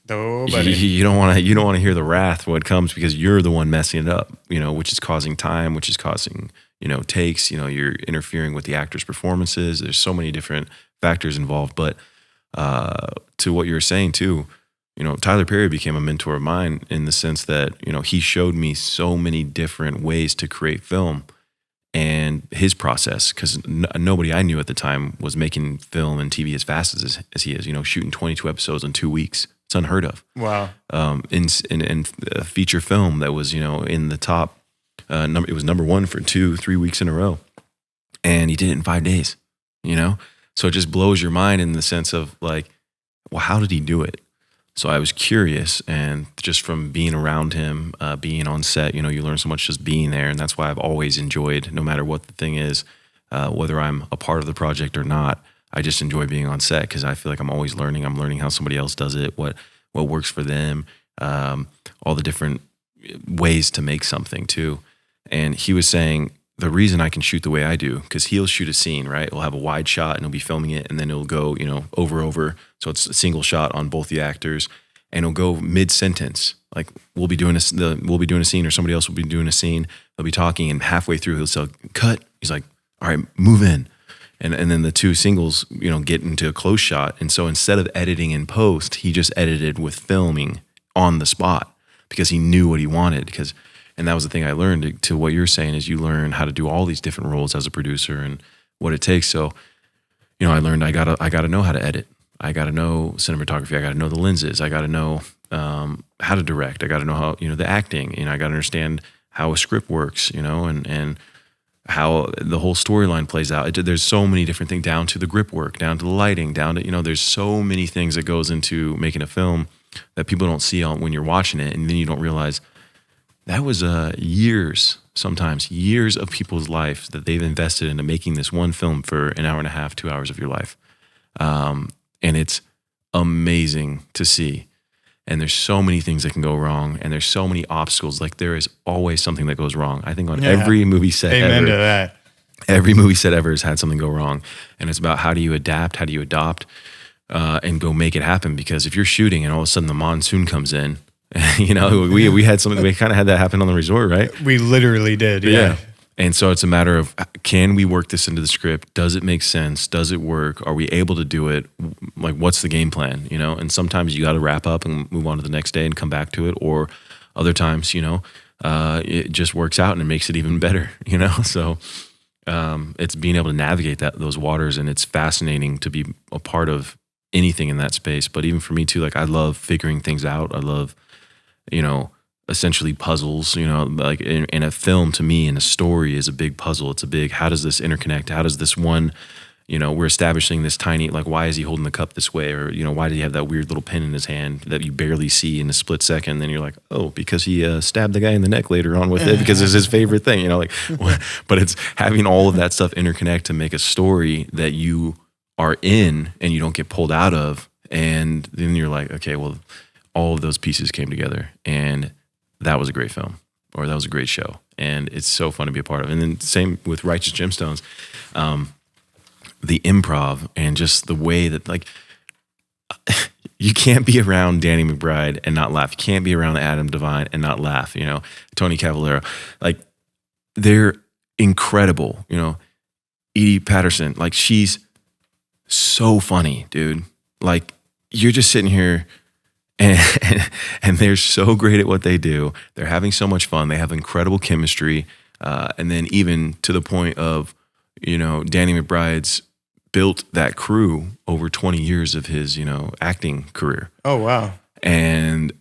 you don't want to hear the wrath when it comes, because you're the one messing it up, which is causing time, which is causing takes. You're interfering with the actors' performances. There's so many different factors involved. But to what you were saying too, Tyler Perry became a mentor of mine in the sense that he showed me so many different ways to create film and his process, because nobody I knew at the time was making film and TV as fast as he is. Shooting 22 episodes in 2 weeks. It's unheard of. Wow. In a feature film that was, in the top, it was number one for 2-3 weeks in a row. And he did it in 5 days, So it just blows your mind in the sense of like, well, how did he do it? So I was curious, and just from being around him, being on set, you learn so much just being there. And that's why I've always enjoyed, no matter what the thing is, whether I'm a part of the project or not, I just enjoy being on set because I feel like I'm always learning. I'm learning how somebody else does it, what works for them, all the different ways to make something too. And he was saying the reason I can shoot the way I do, because he'll shoot a scene, right? He'll have a wide shot and he'll be filming it, and then it'll go, over. So it's a single shot on both the actors, and it'll go mid-sentence. Like we'll be doing a scene, or somebody else will be doing a scene. They'll be talking, and halfway through he'll say, "Cut." He's like, "All right, move in." And then the two singles, get into a close shot. And so instead of editing in post, he just edited with filming on the spot because he knew what he wanted. And that was the thing I learned to what you're saying, is you learn how to do all these different roles as a producer and what it takes. So, I learned I gotta know how to edit. I gotta know cinematography. I gotta know the lenses. I gotta know how to direct. I gotta know how, the acting. I gotta understand how a script works, and how the whole storyline plays out. There's so many different things, down to the grip work, down to the lighting, down to, there's so many things that goes into making a film that people don't see when you're watching it. And then you don't realize that was sometimes years of people's life that they've invested into making this one film for an hour and a half, 2 hours of your life. And it's amazing to see. And there's so many things that can go wrong, and there's so many obstacles. Like there is always something that goes wrong. I think on every movie set Amen to that. Every movie set ever has had something go wrong. And it's about how do you adapt, how do you adopt, and go make it happen. Because if you're shooting and all of a sudden the monsoon comes in, we had something, we kind of had that happen on the resort, right? We literally did. Yeah. And so it's a matter of, can we work this into the script? Does it make sense? Does it work? Are we able to do it? Like, what's the game plan? And sometimes you got to wrap up and move on to the next day and come back to it. Or other times, it just works out and it makes it even better, So it's being able to navigate those waters, and it's fascinating to be a part of anything in that space. But even for me too, like I love figuring things out. I love, essentially puzzles, like in a film, to me, in a story is a big puzzle. It's a big, how does this interconnect? How does this one, we're establishing this tiny, like, why is he holding the cup this way? Or, why did he have that weird little pin in his hand that you barely see in a split second? Then you're like, oh, because he stabbed the guy in the neck later on with it because it's his favorite thing, but it's having all of that stuff interconnect to make a story that you are in and you don't get pulled out of. And then you're like, okay, well, all of those pieces came together, and that was a great film. or that was a great show. And it's so fun to be a part of. And then same with Righteous Gemstones, the improv and just the way that, like, you can't be around Danny McBride and not laugh. You can't be around Adam Devine and not laugh. You know, Tony Cavallero, like, they're incredible. You know, Edie Patterson, like, she's so funny, dude. Like, you're just sitting here and they're so great at what they do. They're having so much fun. They have incredible chemistry. And then even to the point of, you know, Danny McBride's built that crew over 20 years of his, you know, acting career. Oh, wow. And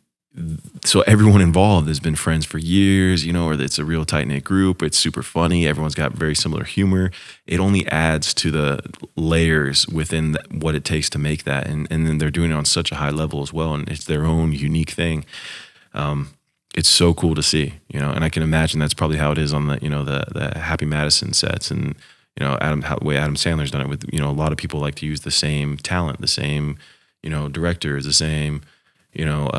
so everyone involved has been friends for years, you know, or it's a real tight-knit group. It's super funny. Everyone's got very similar humor. It only adds to the layers within what it takes to make that. And then they're doing it on such a high level as well. And it's their own unique thing. It's so cool to see, you know, and I can imagine that's probably how it is on the, you know, the Happy Madison sets. And, you know, the way Adam Sandler's done it with, you know, a lot of people like to use the same talent, the same, you know, directors, the same, you know,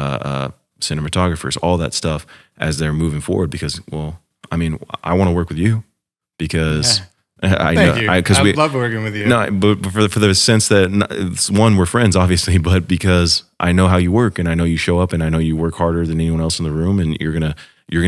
cinematographers, all that stuff as they're moving forward. Because, well, I mean, I want to work with you because I love working with you. No, but for the sense that, one, we're friends, obviously, but because I know how you work and I know you show up and I know you work harder than anyone else in the room, and you're gonna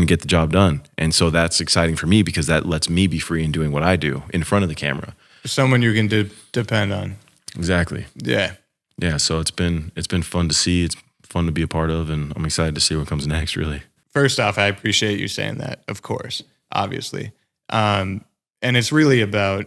get the job done. And so that's exciting for me because that lets me be free in doing what I do in front of the camera. Someone you can depend on. Exactly. Yeah. Yeah. So it's been fun to see. It's fun to be a part of, and I'm excited to see what comes next, really. First off, I appreciate you saying that, of course, obviously. And it's really about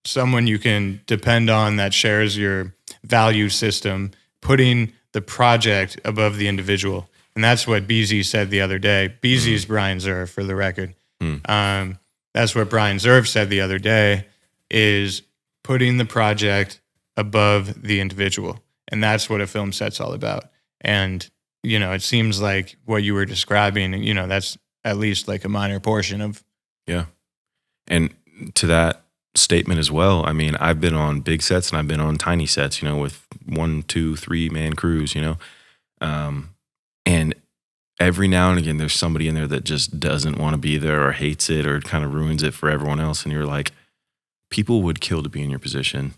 someone you can depend on that shares your value system, putting the project above the individual. And that's what BZ said the other day. BZ is Brian Zerv, for the record. That's what Brian Zerv said the other day, is putting the project above the individual. And that's what a film set's all about. And, you know, it seems like what you were describing, you know, that's at least like a minor portion of. Yeah. And to that statement as well, I mean, I've been on big sets and I've been on tiny sets, you know, with 1, 2, 3 man crews, you know. And every now and again, there's somebody in there that just doesn't want to be there or hates it or kind of ruins it for everyone else. And you're like, people would kill to be in your position,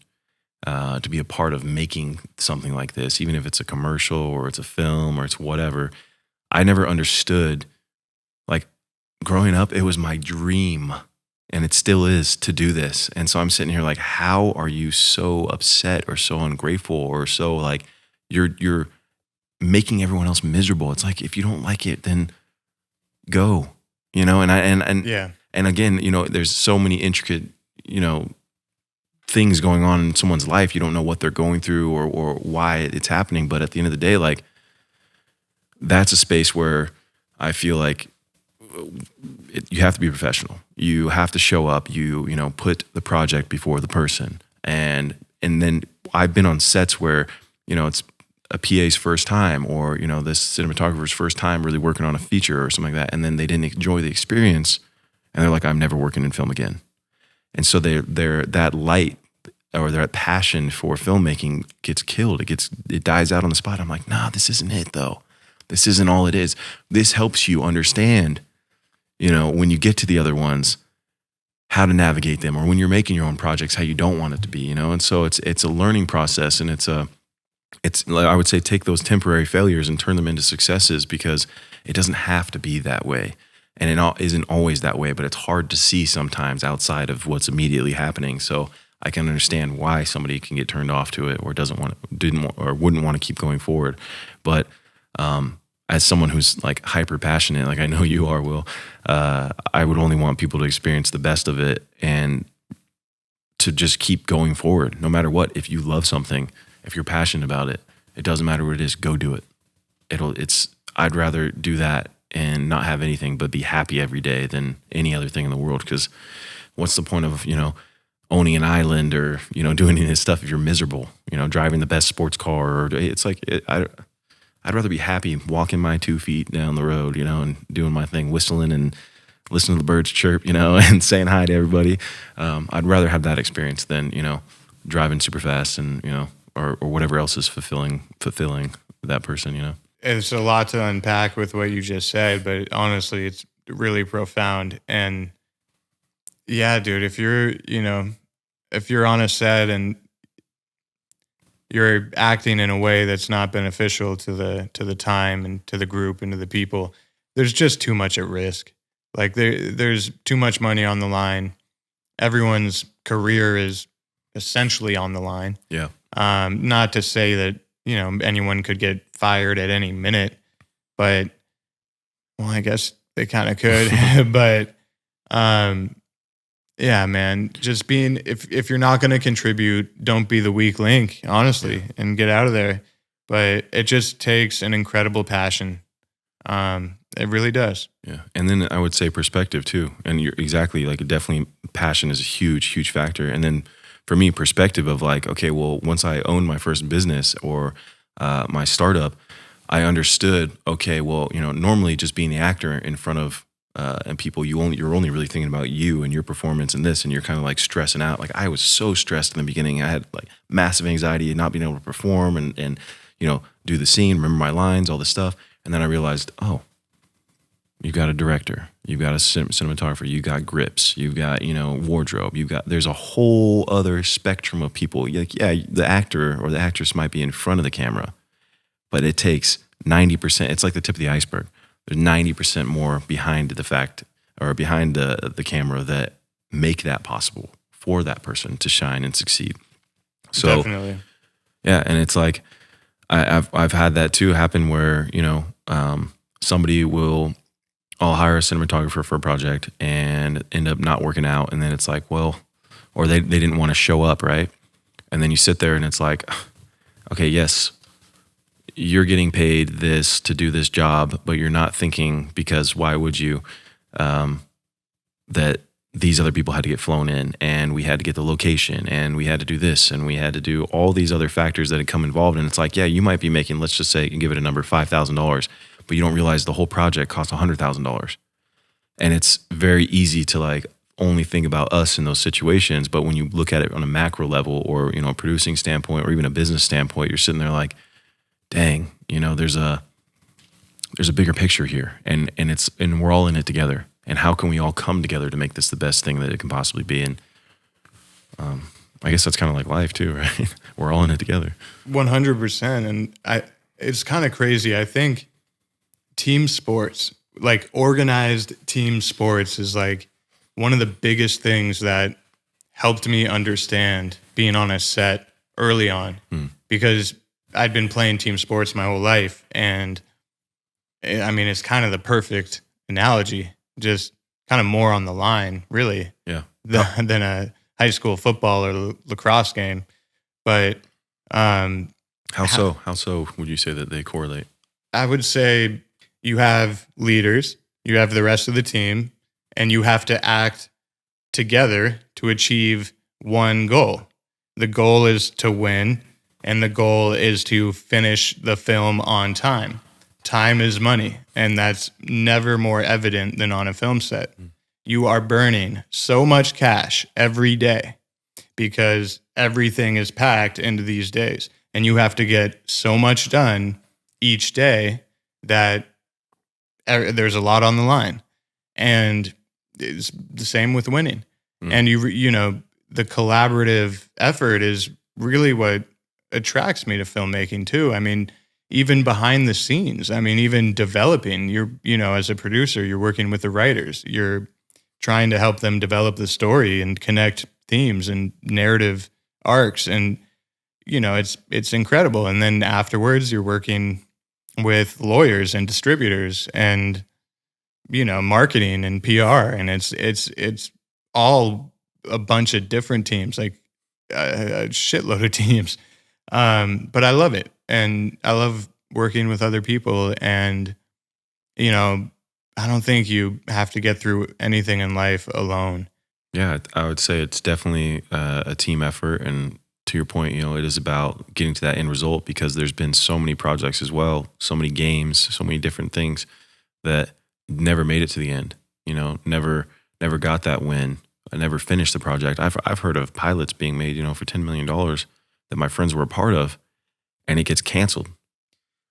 to be a part of making something like this, even if it's a commercial or it's a film or it's whatever. I never understood, like, growing up, it was my dream, and it still is, to do this. And so I'm sitting here like, how are you so upset or so ungrateful or so, like, you're making everyone else miserable? It's like, if you don't like it, then go, you know. And yeah. And again, you know, there's so many intricate, you know, things going on in someone's life. You don't know what they're going through or why it's happening. But at the end of the day, like, that's a space where I feel like you have to be professional. You have to show up. You know, put the project before the person. And then I've been on sets where, you know, it's a PA's first time, or, you know, this cinematographer's first time really working on a feature or something like that. And then they didn't enjoy the experience. And they're like, I'm never working in film again. And so they're that light or that passion for filmmaking gets killed. It dies out on the spot. I'm like, nah, this isn't it though. This isn't all it is. This helps you understand, you know, when you get to the other ones, how to navigate them, or when you're making your own projects, how you don't want it to be, you know? And so it's a learning process, and it's I would say, take those temporary failures and turn them into successes, because it doesn't have to be that way. And it isn't always that way, but it's hard to see sometimes outside of what's immediately happening. So I can understand why somebody can get turned off to it, or wouldn't want to keep going forward. But as someone who's like hyper passionate, like I know you are, Will, I would only want people to experience the best of it and to just keep going forward, no matter what. If you love something, if you're passionate about it, it doesn't matter what it is, go do it. I'd rather do that and not have anything but be happy every day than any other thing in the world. Because what's the point of, you know, owning an island or, you know, doing any of this stuff if you're miserable, you know, driving the best sports car? Or it's like, I'd rather be happy walking my 2 feet down the road, you know, and doing my thing, whistling and listening to the birds chirp, you know, and saying hi to everybody. I'd rather have that experience than, you know, driving super fast and, you know, or whatever else is fulfilling that person, you know. It's a lot to unpack with what you just said, but honestly, it's really profound. And yeah, dude, if you're on a set and you're acting in a way that's not beneficial to the time and to the group and to the people, there's just too much at risk. Like there's too much money on the line. Everyone's career is essentially on the line. Yeah. Not to say that, anyone could get fired at any minute, but well, I guess they kind of could. But yeah, man, just if you're not going to contribute, don't be the weak link, honestly, and get out of there. But it just takes an incredible passion. It really does. Yeah. And then I would say perspective too. And you're exactly like, definitely passion is a huge, huge factor. And then for me, perspective of like, okay, well, once I owned my first business or my startup, I understood, okay, well, normally just being the actor in front of and people, you're only really thinking about you and your performance and this, and you're kind of like stressing out. Like I was so stressed in the beginning. I had like massive anxiety and not being able to perform and do the scene, remember my lines, all this stuff. And then I realized, oh, you've got a director, you've got a cinematographer, you got grips, you've got, wardrobe, there's a whole other spectrum of people. Like, yeah, the actor or the actress might be in front of the camera, but it takes 90%. It's like the tip of the iceberg. There's 90% more behind the fact or behind the camera that make that possible for that person to shine and succeed. So Definitely. Yeah. And it's like, I've had that too happen where, somebody I'll hire a cinematographer for a project and end up not working out. And then it's like, well, or they didn't want to show up. Right. And then you sit there and it's like, okay, yes, you're getting paid this to do this job, but you're not thinking, because why would you, that these other people had to get flown in and we had to get the location and we had to do this and we had to do all these other factors that had come involved. And it's like, yeah, you might be making, let's just say, you can give it a number, $5,000, but you don't realize the whole project cost $100,000. And it's very easy to like only think about us in those situations. But when you look at it on a macro level or, a producing standpoint or even a business standpoint, you're sitting there like, dang, there's a bigger picture here and we're all in it together. And how can we all come together to make this the best thing that it can possibly be? And I guess that's kind of like life too, right? We're all in it together. 100%. And it's kind of crazy. I think team sports, like organized team sports, is like one of the biggest things that helped me understand being on a set early on, because I'd been playing team sports my whole life. And I mean, it's kind of the perfect analogy, just kind of more on the line, really, than a high school football or lacrosse game. But how so would you say that they correlate? I would say you have leaders, you have the rest of the team, and you have to act together to achieve one goal. The goal is to win, and the goal is to finish the film on time. Time is money, and that's never more evident than on a film set. You are burning so much cash every day because everything is packed into these days, and you have to get so much done each day that there's a lot on the line. And it's the same with winning. And the collaborative effort is really what attracts me to filmmaking too. I mean, even behind the scenes, even developing, as a producer, you're working with the writers, you're trying to help them develop the story and connect themes and narrative arcs. And, it's incredible. And then afterwards you're working with lawyers and distributors and, marketing and PR. And it's all a bunch of different teams, like a shitload of teams. But I love it. And I love working with other people. And, I don't think you have to get through anything in life alone. Yeah, I would say it's definitely a team effort. And to your point, it is about getting to that end result, because there's been so many projects as well, so many games, so many different things that never made it to the end, never got that win. I never finished the project. I've heard of pilots being made, for $10 million that my friends were a part of, and it gets canceled.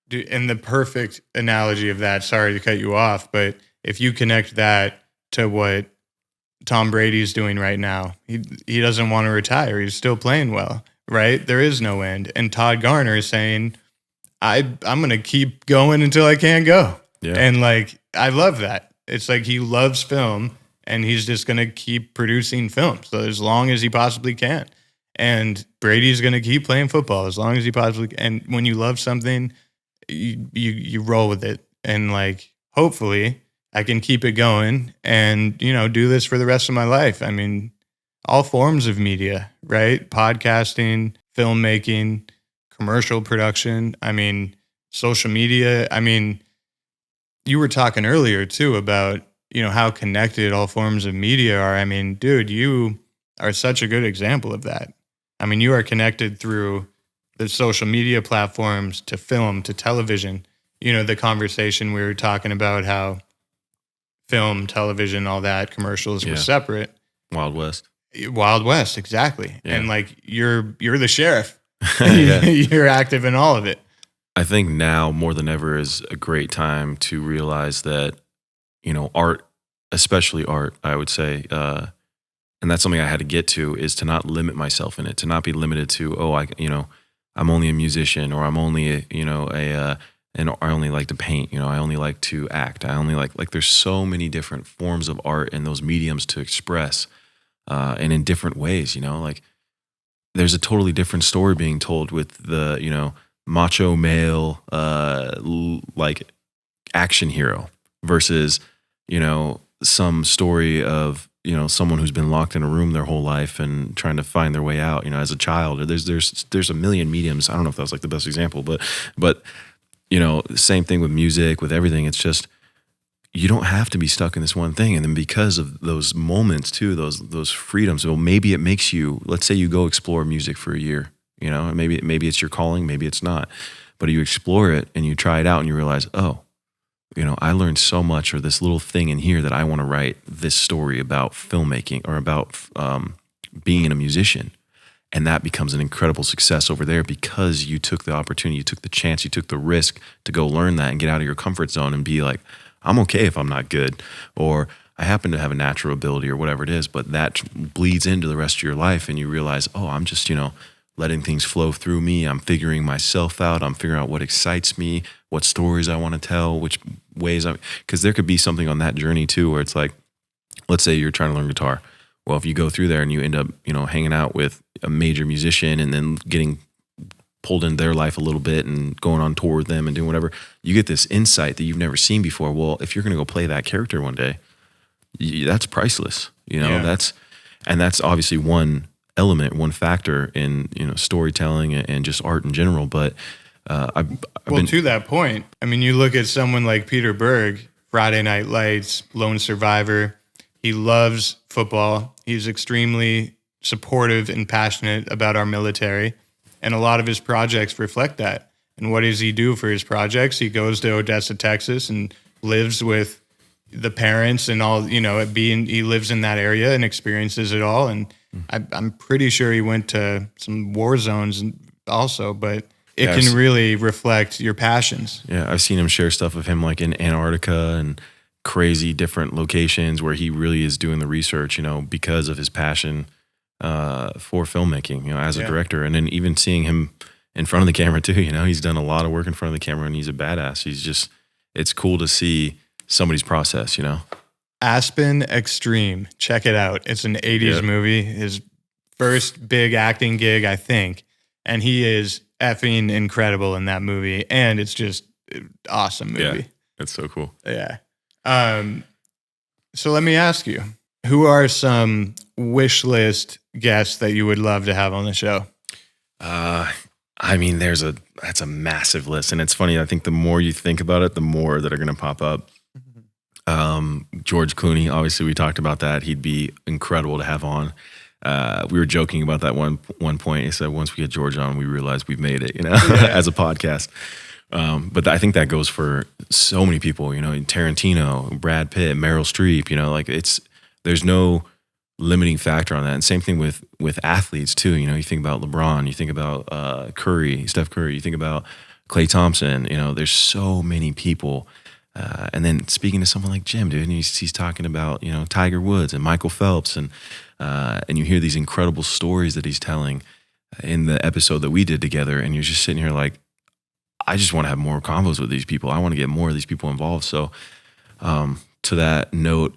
Dude, and the perfect analogy of that, sorry to cut you off, but if you connect that to what Tom Brady's doing right now, he doesn't want to retire. He's still playing well, right? There is no end. And Todd Garner is saying, I'm going to keep going until I can't go. Yeah. And like, I love that. It's like he loves film and he's just going to keep producing film. So as long as he possibly can. And Brady's going to keep playing football as long as he possibly can. And when you love something, you roll with it. And like, hopefully I can keep it going and, do this for the rest of my life. I mean, all forms of media, right? Podcasting, filmmaking, commercial production. I mean, social media. I mean, you were talking earlier too about, how connected all forms of media are. I mean, dude, you are such a good example of that. I mean, you are connected through the social media platforms to film, to television. The conversation we were talking about how film, television, all that, commercials were separate. Wild West. Wild West, exactly. Yeah. And like you're the sheriff. Yeah. You're active in all of it. I think now more than ever is a great time to realize that, art, especially art, I would say, and that's something I had to get to, is to not limit myself in it, to not be limited to, I'm only a musician, or I'm only, and I only like to paint, I only like to act. I only like there's so many different forms of art and those mediums to express, and in different ways, like there's a totally different story being told with the, macho male, like action hero versus, some story of, someone who's been locked in a room their whole life and trying to find their way out, as a child. Or there's a million mediums. I don't know if that was like the best example, but same thing with music, with everything. It's just, you don't have to be stuck in this one thing. And then because of those moments too, those freedoms, well, maybe it makes you, let's say you go explore music for a year, maybe it's your calling, maybe it's not, but you explore it and you try it out and you realize, oh, I learned so much, or this little thing in here that I want to write this story about filmmaking or about being a musician. And that becomes an incredible success over there because you took the opportunity, you took the chance, you took the risk to go learn that and get out of your comfort zone and be like, I'm okay if I'm not good, or I happen to have a natural ability or whatever it is, but that bleeds into the rest of your life and you realize, oh, I'm just, letting things flow through me. I'm figuring myself out. I'm figuring out what excites me, what stories I want to tell, which ways because there could be something on that journey too, where it's like, let's say you're trying to learn guitar. Well, if you go through there and you end up, hanging out with a major musician and then getting pulled into their life a little bit and going on tour with them and doing whatever, you get this insight that you've never seen before. Well, if you're going to go play that character one day, that's priceless. That's obviously one element, one factor in, storytelling and just art in general. But to that point, I mean, you look at someone like Peter Berg, Friday Night Lights, Lone Survivor. He loves football. He's extremely supportive and passionate about our military. And a lot of his projects reflect that. And what does he do for his projects? He goes to Odessa, Texas and lives with the parents and all, he lives in that area and experiences it all. And I'm pretty sure he went to some war zones also, but it can really reflect your passions. Yeah, I've seen him share stuff of him like in Antarctica and crazy different locations where he really is doing the research, because of his passion for filmmaking, as a director. And then even seeing him in front of the camera too, he's done a lot of work in front of the camera and he's a badass. It's cool to see somebody's process, Aspen Extreme. Check it out. It's an 80s movie. His first big acting gig, I think. And he is effing incredible in that movie. And it's just an awesome movie. Yeah, it's so cool. Yeah. So let me ask you, who are some wish list guests that you would love to have on the show? I mean, that's a massive list. And it's funny. I think the more you think about it, the more that are going to pop up. George Clooney, obviously we talked about that. He'd be incredible to have on. We were joking about that one point. He said, once we get George on, we realize we've made it, as a podcast. But I think that goes for so many people, Tarantino, Brad Pitt, Meryl Streep, there's no limiting factor on that. And same thing with athletes too. You think about LeBron, you think about Steph Curry, you think about Klay Thompson, there's so many people And then speaking to someone like Jim, dude, and he's talking about, you know, Tiger Woods and Michael Phelps, and you hear these incredible stories that he's telling in the episode that we did together, and you're just sitting here like, I just want to have more combos with these people. I want to get more of these people involved. So to that note,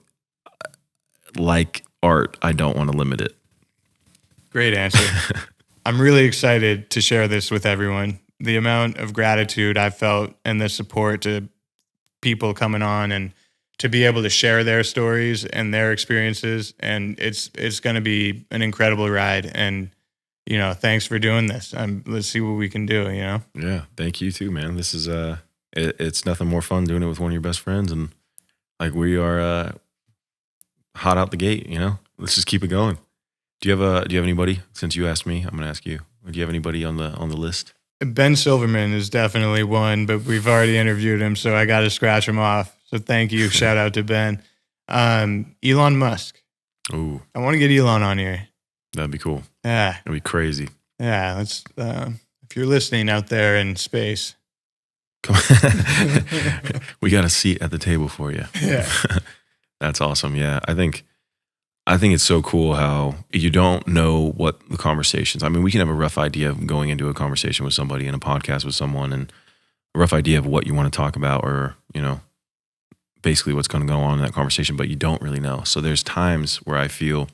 like art, I don't want to limit it. Great answer. I'm really excited to share this with everyone. The amount of gratitude I've felt and the support to people coming on and to be able to share their stories and their experiences. And it's going to be an incredible ride. And, you know, thanks for doing this. Let's see what we can do, you know? Yeah. Thank you too, man. This is, it's nothing more fun doing it with one of your best friends. And like, we are hot out the gate, you know, let's just keep it going. Do you have anybody, since you asked me, I'm going to ask you, do you have anybody on the list? Ben Silverman is definitely one, but we've already interviewed him, so I got to scratch him off. So thank you. Shout out to Ben. Elon Musk. Ooh. I want to get Elon on here. That'd be cool. Yeah. That'd be crazy. Yeah. Let's, if you're listening out there in space. Come we got a seat at the table for you. Yeah. That's awesome. Yeah. I think it's so cool how you don't know what the conversations, I mean, we can have a rough idea of going into a conversation with somebody in a podcast with someone and a rough idea of what you want to talk about, or, you know, basically what's going to go on in that conversation, but you don't really know. So there's times where I feel,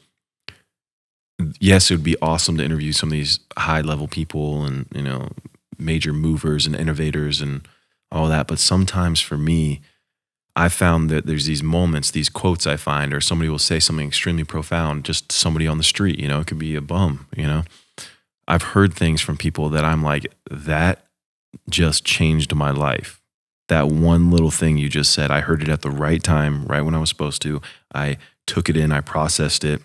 yes, it would be awesome to interview some of these high level people and, you know, major movers and innovators and all that. But sometimes for me, I found that there's these moments, these quotes I find, or somebody will say something extremely profound, just somebody on the street, you know, it could be a bum, you know. I've heard things from people that I'm like, that just changed my life. That one little thing you just said, I heard it at the right time, right when I was supposed to. I took it in, I processed it,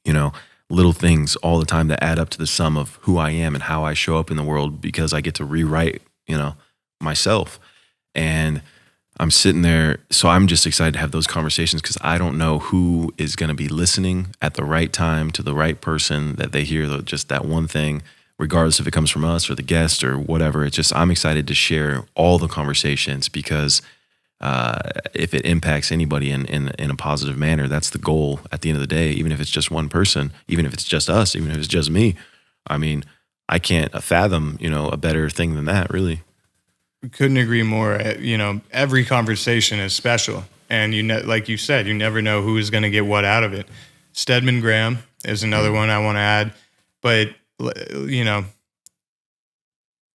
you know, little things all the time that add up to the sum of who I am and how I show up in the world, because I get to rewrite, you know, myself. And I'm sitting there, so I'm just excited to have those conversations, because I don't know who is going to be listening at the right time to the right person that they hear just that one thing, regardless if it comes from us or the guest or whatever. It's just, I'm excited to share all the conversations, because if it impacts anybody in a positive manner, that's the goal at the end of the day. Even if it's just one person, even if it's just us, even if it's just me, I mean, I can't fathom, you know, a better thing than that, really. Couldn't agree more. You know, every conversation is special, and like you said, you never know who is going to get what out of it. Stedman Graham is another one I want to add, but you know,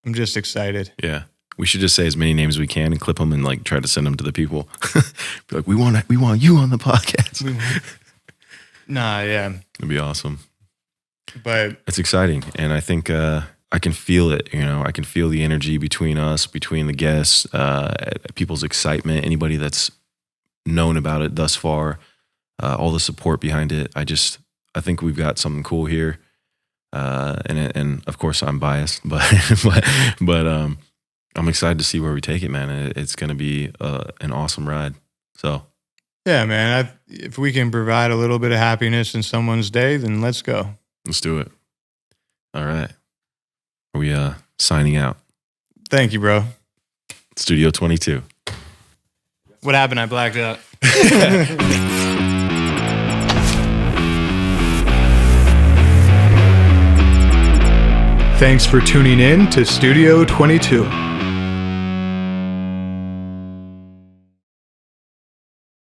I'm just excited. Yeah, we should just say as many names as we can and clip them and like try to send them to the people. Be like, we want you on the podcast. Nah, yeah, it'd be awesome. But it's exciting, and I think I can feel it, you know, I can feel the energy between us, between the guests, people's excitement, anybody that's known about it thus far, all the support behind it. I think we've got something cool here. And of course I'm biased, but I'm excited to see where we take it, man. It's going to be an awesome ride. So yeah, man, if we can provide a little bit of happiness in someone's day, then let's go. Let's do it. All right. Are we signing out? Thank you, bro. Studio 22. What happened? I blacked out. Thanks for tuning in to Studio 22.